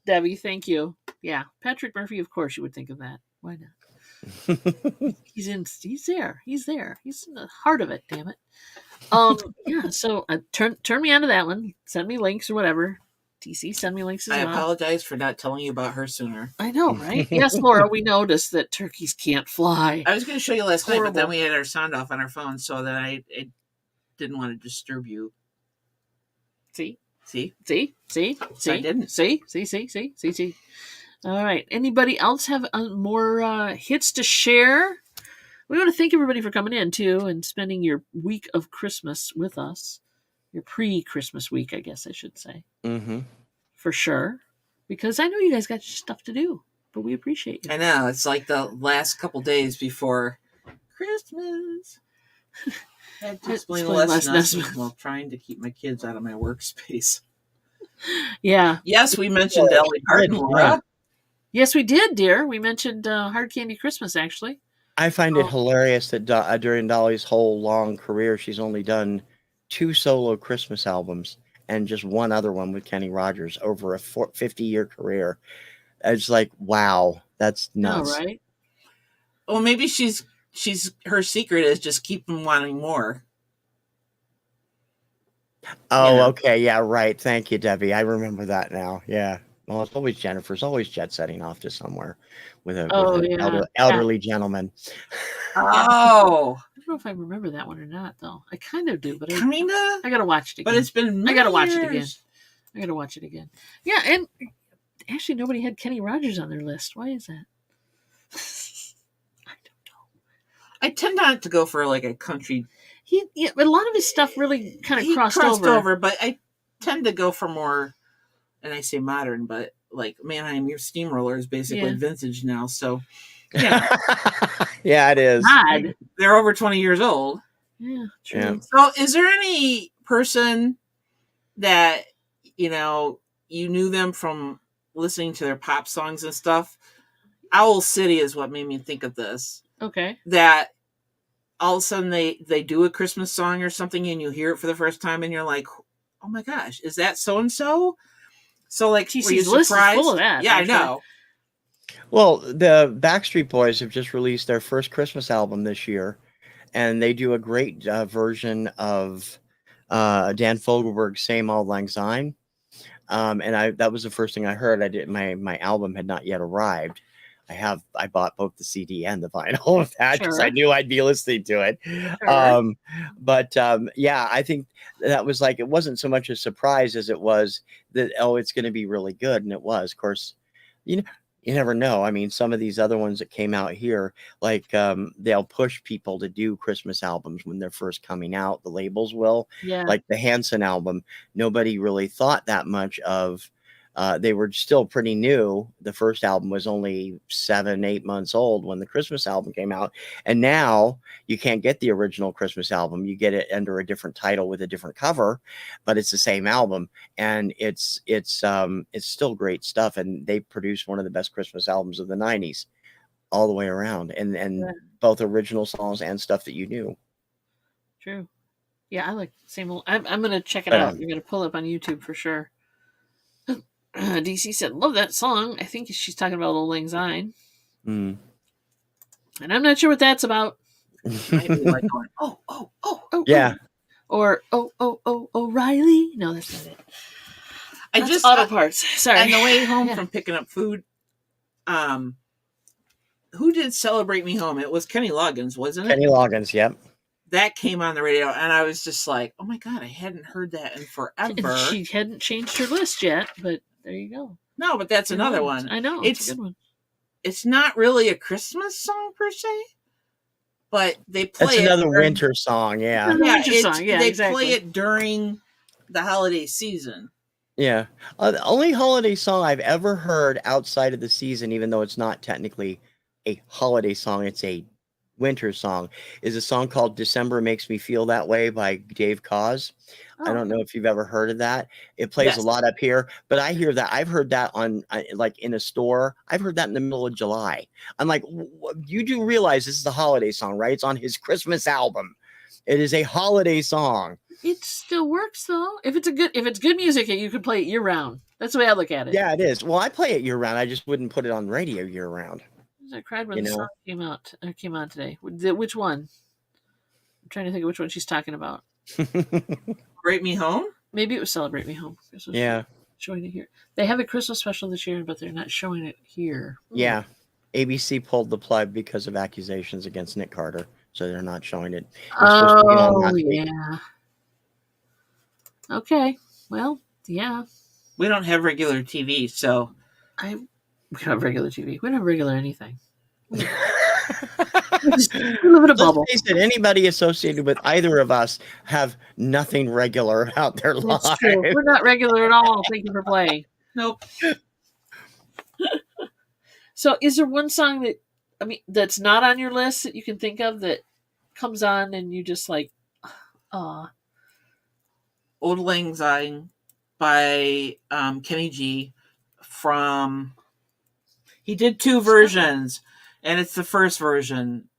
Debbie. Thank you. Yeah, Patrick Murphy. Of course, you would think of that. Why not? He's there. He's in the heart of it. Damn it. Yeah. So turn me on to that one. Send me links or whatever. TC, send me links as well. I apologize for not telling you about her sooner. I know, right? Yes, Laura, we noticed that turkeys can't fly. I was going to show you last night, but then we had our sound off on our phone, so that I didn't want to disturb you. See? I didn't. See. All right. Anybody else have more hits to share? We want to thank everybody for coming in, too, and spending your week of Christmas with us. Your pre-Christmas week, I guess I should say. Mm-hmm. For sure. Because I know you guys got stuff to do, but we appreciate you. I know. It's like the last couple days before Christmas. I had to explain lessons while trying to keep my kids out of my workspace. Yeah. Yes, we mentioned Dolly Parton, Laura. Yes, we did, dear. We mentioned Hard Candy Christmas, actually. I find it hilarious that during Dolly's whole long career, she's only done 2 solo Christmas albums and just one other one with Kenny Rogers over a 50-year career. It's like, wow, that's nuts. All right. Well, maybe she's her secret is just keep them wanting more. Oh, okay. Yeah, right. Thank you, Debbie. I remember that now. Yeah. Well, it's always Jennifer's always jet setting off to somewhere with an elderly gentleman. Oh. I don't know if I remember that one or not, though. I kind of do, but kinda. I gotta watch it again. But it's been I gotta watch it again. Yeah, and actually, nobody had Kenny Rogers on their list. Why is that? I don't know. I tend not to go for like a country. But a lot of his stuff really kind of crossed over. But I tend to go for more, and I say modern, but like Mannheim, your Steamroller is basically vintage now. So. Yeah. Yeah, it is. God. They're over 20 years old. Yeah, true. Yeah. So is there any person that, you knew them from listening to their pop songs and stuff? Owl City is what made me think of this. Okay. That all of a sudden they do a Christmas song or something and you hear it for the first time and you're like, oh my gosh, is that so-and-so? So like, were you surprised? Full of that, yeah, actually. I know. Well, the Backstreet Boys have just released their first Christmas album this year, and they do a great version of Dan Fogelberg's "Same Auld Lang Syne." And that was the first thing I heard. My album had not yet arrived. I bought both the CD and the vinyl of that because I knew I'd be listening to it. Sure. Yeah, I think that was like, it wasn't so much a surprise as it was that, oh, it's going to be really good. And it was. Of course, you never know. I mean, some of these other ones that came out here, like they'll push people to do Christmas albums when they're first coming out. The labels will. Yeah. Like the Hanson album, nobody really thought that much of. They were still pretty new. The first album was only 7-8 months old when the Christmas album came out. And now you can't get the original Christmas album. You get it under a different title with a different cover, but it's the same album. And it's still great stuff. And they produced one of the best Christmas albums of the 90s all the way around. And both original songs and stuff that you knew. True. Yeah, I like the same old. I'm going to check it out. You're going to pull it up on YouTube for sure. DC said, love that song. I think she's talking about Old Lang Syne. And I'm not sure what that's about. Might be like going, oh, yeah. Or, O'Reilly. No, that's not it. That's just auto parts. Sorry. On the way home from picking up food, who did Celebrate Me Home? It was Kenny Loggins, wasn't it? Kenny Loggins, yep. That came on the radio, and I was just like, oh my God, I hadn't heard that in forever. And she hadn't changed her list yet, but there you go. No, but that's another one. I know. It's a good one. It's not really a Christmas song per se, but they play it. It's another winter song, yeah. Winter song, yeah, they play it during the holiday season. Yeah. The only holiday song I've ever heard outside of the season, even though it's not technically a holiday song, it's a winter song, is a song called December Makes Me Feel That Way by Dave Koz. I don't know if you've ever heard of that. It plays a lot up here, but I hear that. I've heard that on like in a store. I've heard that in the middle of July. I'm like, you do realize this is a holiday song, right? It's on his Christmas album. It is a holiday song. It still works though. If it's good music, you can play it year round. That's the way I look at it. Yeah, it is. Well, I play it year round. I just wouldn't put it on radio year round. I cried when the song came on today. Which one? I'm trying to think of which one she's talking about. Celebrate Me Home? Maybe it was Celebrate Me Home. Yeah. Showing it here. They have a Christmas special this year, but they're not showing it here. Yeah. ABC pulled the plug because of accusations against Nick Carter, so they're not showing it. Oh, yeah. Okay. Well, yeah. We don't have regular TV, so... We don't have regular TV. We don't have regular anything. We live in a bubble. Let's face it, anybody associated with either of us have nothing regular about their lives. That's true. We're not regular at all. Thank you for playing. Nope. So is there one song that's not on your list that you can think of that comes on and you just like, Old Lang Syne by Kenny G from... He did 2 versions, and it's the first version,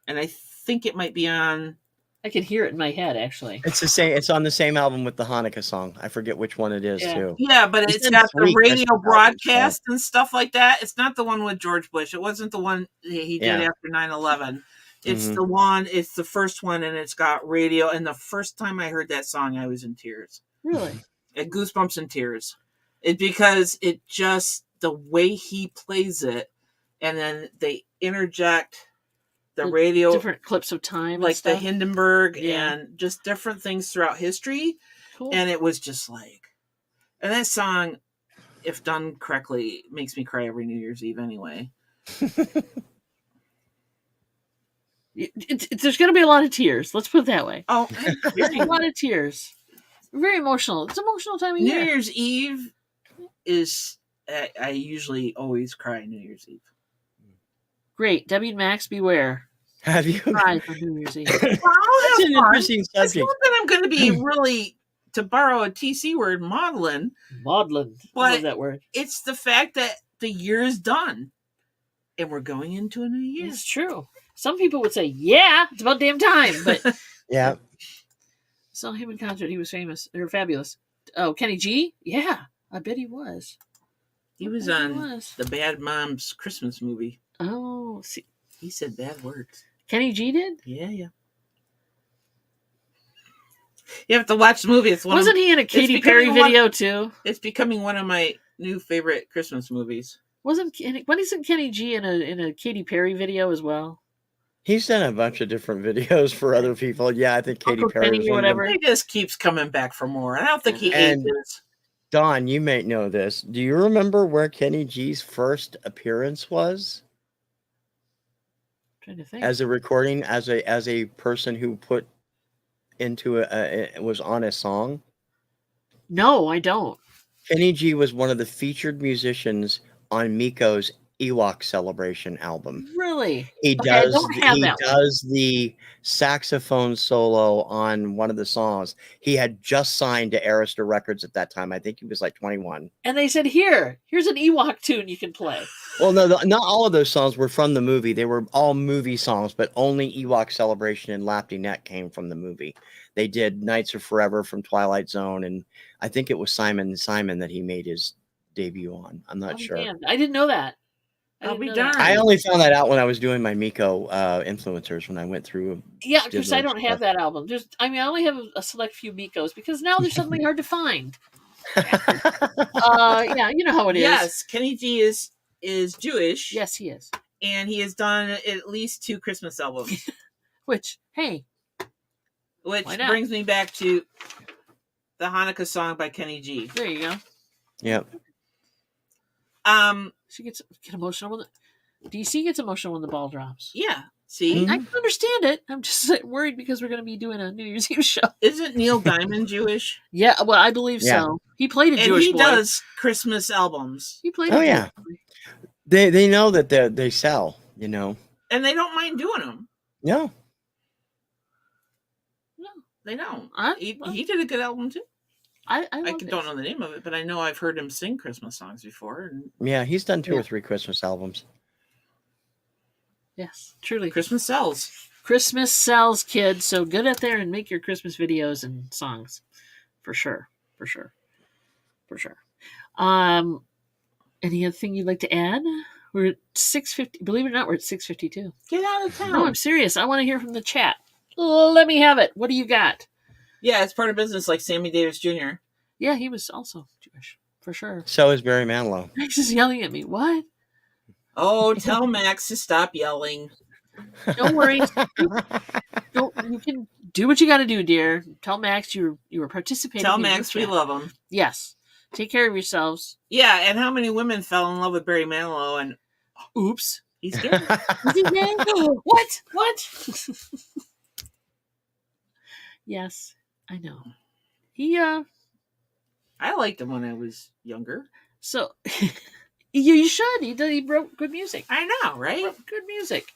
and I think it might be on... I can hear it in my head, actually. It's the same. It's on the same album with the Hanukkah song. I forget which one it is, too. Yeah, but it's got the radio broadcast and stuff like that. It's not the one with George Bush. It wasn't the one he did after 9/11. It's the one, it's the first one, and it's got radio, and the first time I heard that song, I was in tears. Really? Goosebumps and tears. Because it just... the way he plays it, and then they interject the radio, different clips of time, like the Hindenburg and just different things throughout history. Cool. And it was just like, and that song, if done correctly, makes me cry every New Year's Eve anyway. There's going to be a lot of tears. Let's put it that way. Oh, a lot of tears. Very emotional. It's an emotional time of year. New Year's Eve is... I usually always cry New Year's Eve. Great. Debbie and Max, beware. Have you cried for New Year's Eve? That's an interesting subject. It's not that I'm going to be really, to borrow a TC word, maudlin. Maudlin. I love that word. It's the fact that the year is done and we're going into a new year. It's true. Some people would say, yeah, it's about damn time. But yeah. Saw him in concert. He was famous or fabulous. Oh, Kenny G? Yeah, I bet he was. He was on the Bad Moms Christmas movie. Oh, see. He said bad words. Kenny G did? Yeah. You have to watch the movie. Wasn't he in a Katy Perry video too? It's becoming one of my new favorite Christmas movies. Wasn't Kenny G in a Katy Perry video as well? He's done a bunch of different videos for other people. Yeah, I think Katy Perry was one of them. He just keeps coming back for more. I don't think he ages. Don, you may know this. Do you remember where Kenny G's first appearance was? I'm trying to think. As a recording, as a person who put into was on a song? No, I don't. Kenny G was one of the featured musicians on Miko's Ewok Celebration album. Really? He does the saxophone solo on one of the songs. He had just signed to Arista Records at that time. I think he was like 21. And they said, here's an Ewok tune you can play. Well, no, not all of those songs were from the movie. They were all movie songs, but only Ewok Celebration and Lapti Net came from the movie. They did Nights Are Forever from Twilight Zone, and I think it was Simon that he made his debut on. I'm not sure. Man. I didn't know that. I'll be darned. I only found that out when I was doing my Miko influencers, when I went through. Yeah, because I don't have that album. I only have a select few Mikos because now they're suddenly hard to find. Yeah, you know how it is. Yes, Kenny G is Jewish. Yes, he is. And he has done at least 2 Christmas albums. Which brings me back to the Hanukkah song by Kenny G. There you go. Yep. She get emotional when DC gets emotional when the ball drops. Yeah. See? I can understand it. I'm just worried because we're going to be doing a New Year's Eve show. Isn't Neil Diamond Jewish? Yeah, well, I believe so. He played a Jewish boy. And he does Christmas albums. He played Jewish boy. They know that they sell, you know. And they don't mind doing them. No. No, they don't. He did a good album, too. I don't know the name of it, but I know I've heard him sing Christmas songs before. And yeah, he's done 2 or 3 Christmas albums. Yes, truly. Christmas sells. Christmas sells, kids. So get out there and make your Christmas videos and songs. For sure. Any other thing you'd like to add? We're at 6:50. Believe it or not, we're at 6:52. Get out of town. No, I'm serious. I want to hear from the chat. Let me have it. What do you got? Yeah, it's part of business, like Sammy Davis Jr. Yeah, he was also Jewish, for sure. So is Barry Manilow. Max is yelling at me. What? Oh, tell Max to stop yelling. Don't worry. You can do what you got to do, dear. Tell Max you were participating. Tell Max we love him. Yes. Take care of yourselves. Yeah, and how many women fell in love with Barry Manilow and oops, he's gay. Is he gay? What? Yes. I know. I liked him when I was younger. So, you should. He wrote good music. I know, right? Good music.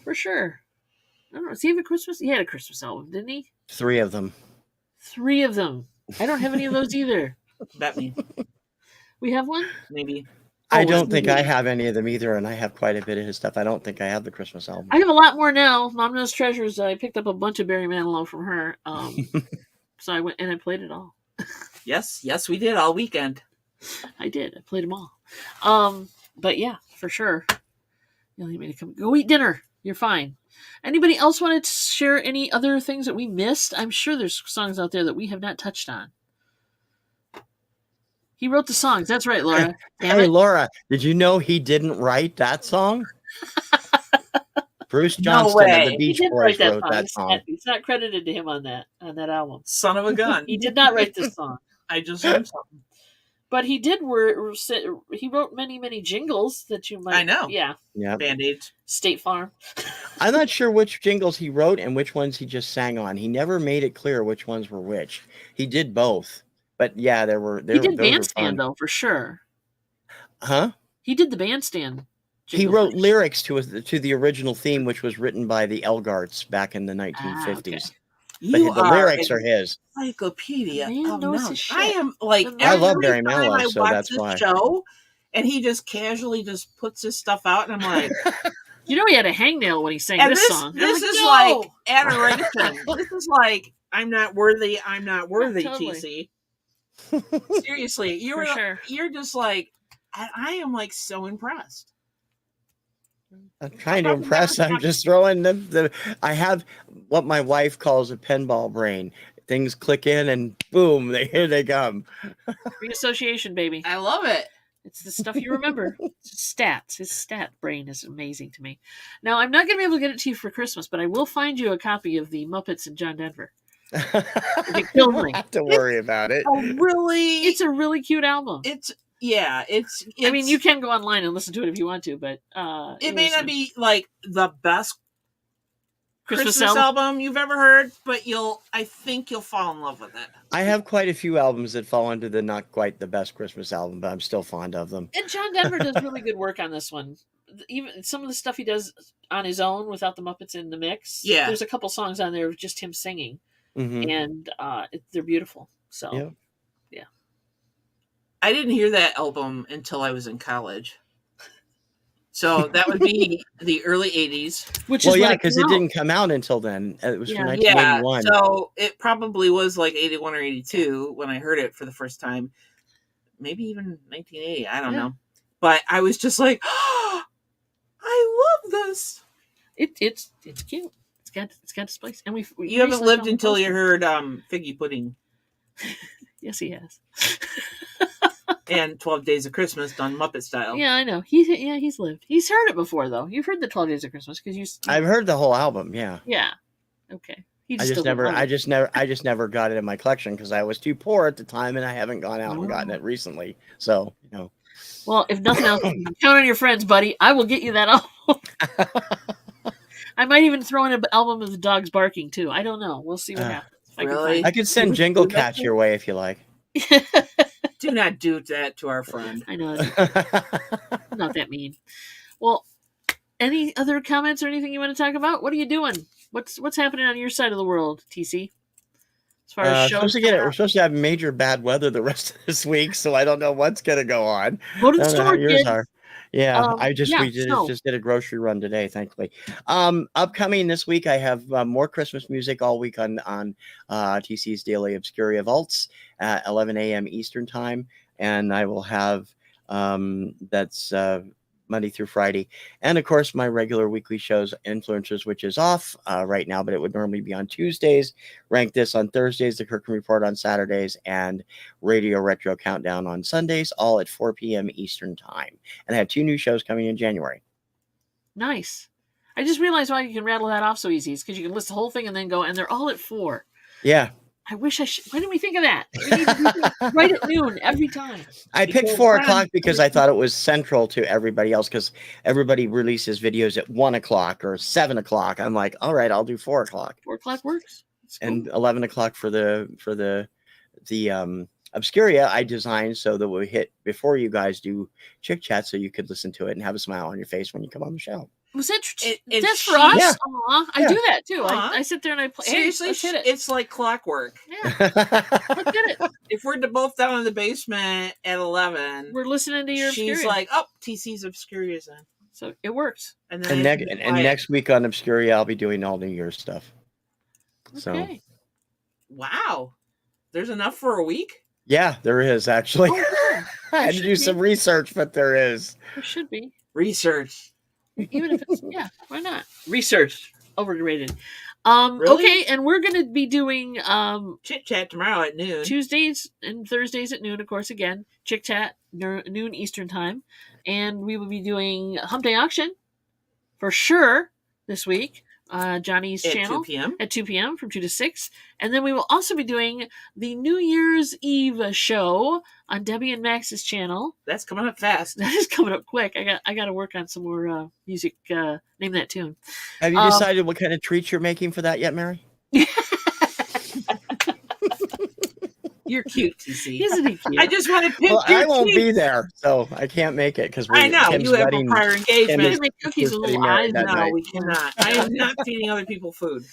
For sure. I don't know. Does he have a Christmas? He had a Christmas album, didn't he? 3 of them. 3 of them. I don't have any of those either. Bet me. We have one? Maybe. I don't think I have any of them either, and I have quite a bit of his stuff. I don't think I have the Christmas album. I have a lot more now. Mom Knows Treasures. I picked up a bunch of Barry Manilow from her. So I went and I played it all. Yes, we did all weekend. I did. I played them all. But yeah, for sure. You need me to come go eat dinner. You're fine. Anybody else wanted to share any other things that we missed? I'm sure there's songs out there that we have not touched on. He wrote the songs. That's right, Laura. Hey, Laura, did you know he didn't write that song? Bruce Johnston of the Beach Boys wrote that song. It's not credited to him on that album. Son of a gun. He did not write this song. I just heard something. But he did. He wrote many jingles that you might. I know. Yeah. Band-Aids. State Farm. I'm not sure which jingles he wrote and which ones he just sang on. He never made it clear which ones were which. He did both. But yeah, he did Bandstand though, for sure. Huh? He did the Bandstand. He wrote lyrics to the original theme, which was written by the Elgarts back in the 1950s. Okay. But the lyrics are his. Encyclopedia. I am like, I love Barry Manilow, so that's why. Show, and he just casually just puts his stuff out, and I'm like, you know, he had a hangnail when he sang this song. This is like adoration. This is like, I'm not worthy, totally. TC. Seriously, you're just like, I am like so impressed. I'm trying to impress. I'm just throwing I have what my wife calls a pinball brain. things click in, and boom, here they come. Free association, baby. I love it. It's the stuff you remember. It's stats. His stat brain is amazing to me. Now, I'm not going to be able to get it to you for Christmas, but I will find you a copy of the Muppets and John Denver. You don't have to worry about it. It's a really cute album. It's I mean, you can go online and listen to it if you want to, but it may not be like the best Christmas album you've ever heard, but I think you'll fall in love with it. I have quite a few albums that fall into the not quite the best Christmas album, but I'm still fond of them. And John Denver does really good work on this one. Even some of the stuff he does on his own without the Muppets in the mix. Yeah. There's a couple songs on there of just him singing, and they're beautiful. So, yeah. I didn't hear that album until I was in college. So that would be the early 80s. Because it didn't come out until then. It was from 1981. Yeah, so it probably was like 81 or 82 when I heard it for the first time. Maybe even 1980. I don't know. But I was just like, oh, I love this. It's cute. It's got its place. And you haven't lived until you heard Figgy Pudding. Yes, he has. And 12 Days of Christmas done Muppet style. Yeah, I know. He's lived. He's heard it before, though. You've heard the 12 Days of Christmas because I've heard the whole album. Yeah. Yeah. Okay. I just never got it in my collection because I was too poor at the time, and I haven't gone out and gotten it recently. So Well, if nothing else, count on your friends, buddy. I will get you that album. I might even throw in an album of the dogs barking too. I don't know. We'll see what happens. Really? I could send Jingle Cats your way if you like. Do not do that to our friend. I know. Not that mean. Well, any other comments or anything you want to talk about? What are you doing? What's happening on your side of the world, TC? As far as shows, we're supposed to have major bad weather the rest of this week, so I don't know what's going to go on. Go to the store, kids. Yeah, we just did a grocery run today, thankfully. Upcoming this week, I have more Christmas music all week on TC's Daily Obscuria Vaults at 11 a.m. Eastern Time, and I will have that's Monday through Friday, and of course my regular weekly shows, Influencers, which is off right now, but it would normally be on Tuesdays. Rank This on Thursdays, the Kirkham Report on Saturdays, and Radio Retro Countdown on Sundays, all at 4 p.m. Eastern Time. And I have 2 new shows coming in January. Nice. I just realized why you can rattle that off so easy. It's because you can list the whole thing and then go, and they're all at 4. Yeah. I wish I should. Why didn't we think of that? We need to do right at noon every time. I picked 4 o'clock because I thought it was central to everybody else, because everybody releases videos at 1 o'clock or 7 o'clock. I'm like, all right, I'll do 4 o'clock. 4 o'clock works. Cool. And 11 o'clock for the Obscuria I designed so that we hit before you guys do Chick Chat, so you could listen to it and have a smile on your face when you come on the show. Was that that's for us? Yeah. I do that too. I sit there and I play. Seriously, hey, it's like clockwork. Yeah. Let's get it. If we're both down in the basement at 11, we're listening to your Obscuria. She's like, oh, TC's Obscuria's in. So it works. And next week on Obscuria, I'll be doing all New Year's stuff. Okay. So. Wow. There's enough for a week? Yeah, there is actually. Oh, I had to do some research, but there is. There should be. Research. Even if it's, why not? Research. Overrated. Really? Okay, and we're going to be doing Chit Chat tomorrow at noon. Tuesdays and Thursdays at noon, of course, again. Chit Chat, noon Eastern Time. And we will be doing Hump Day Auction for sure this week. Johnny's channel at 2 p.m. from 2 to 6. And then we will also be doing the New Year's Eve show on Debbie and Max's channel. That's coming up fast. That is coming up quick. I got to work on some more music. Name that tune. Have you decided what kind of treats you're making for that yet, Mary? You're cute, TC. Isn't he cute? I just want to pinch your I won't be there, so I can't make it because I know Kim's you have a prior engagement. We can make cookies with little eyes. No, we cannot. I am not feeding other people food.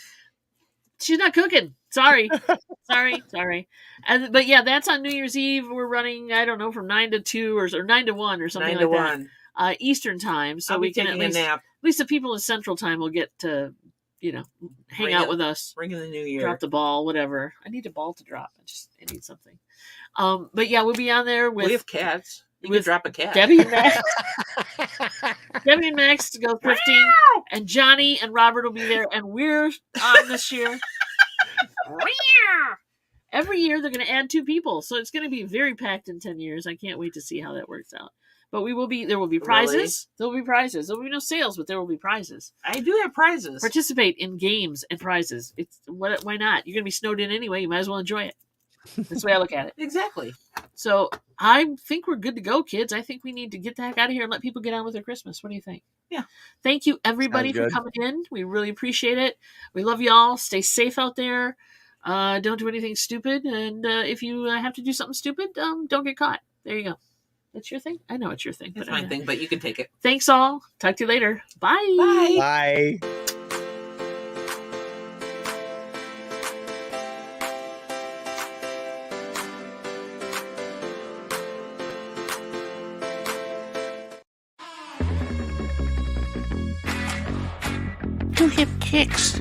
She's not cooking. Sorry. But yeah, that's on New Year's Eve. We're running, I don't know, from 9 to 2 or 9 to 1 or something like that. Eastern Time, so we can at least the people in Central Time will get to hang out with us. Bring in the new year. Drop the ball, whatever. I need a ball to drop. I need something. But yeah, we'll be on there with. We have cats. You can drop a cat. Debbie and Max. Debbie and Max to go thrifting, and Johnny and Robert will be there, and we're on this year. Every year they're going to add 2 people, so it's going to be very packed in 10 years. I can't wait to see how that works out. But there will be prizes. Really? There will be prizes. There will be no sales, but there will be prizes. I do have prizes. Participate in games and prizes. Why not? You're going to be snowed in anyway. You might as well enjoy it. That's the way I look at it. Exactly. So I think we're good to go, kids. I think we need to get the heck out of here and let people get on with their Christmas. What do you think? Yeah. Thank you, everybody, for coming in. We really appreciate it. We love y'all. Stay safe out there. Don't do anything stupid. And if you have to do something stupid, don't get caught. There you go. That's your thing? I know it's your thing. It's my thing, but you can take it. Thanks, all. Talk to you later. Bye. Bye. To hip kicks.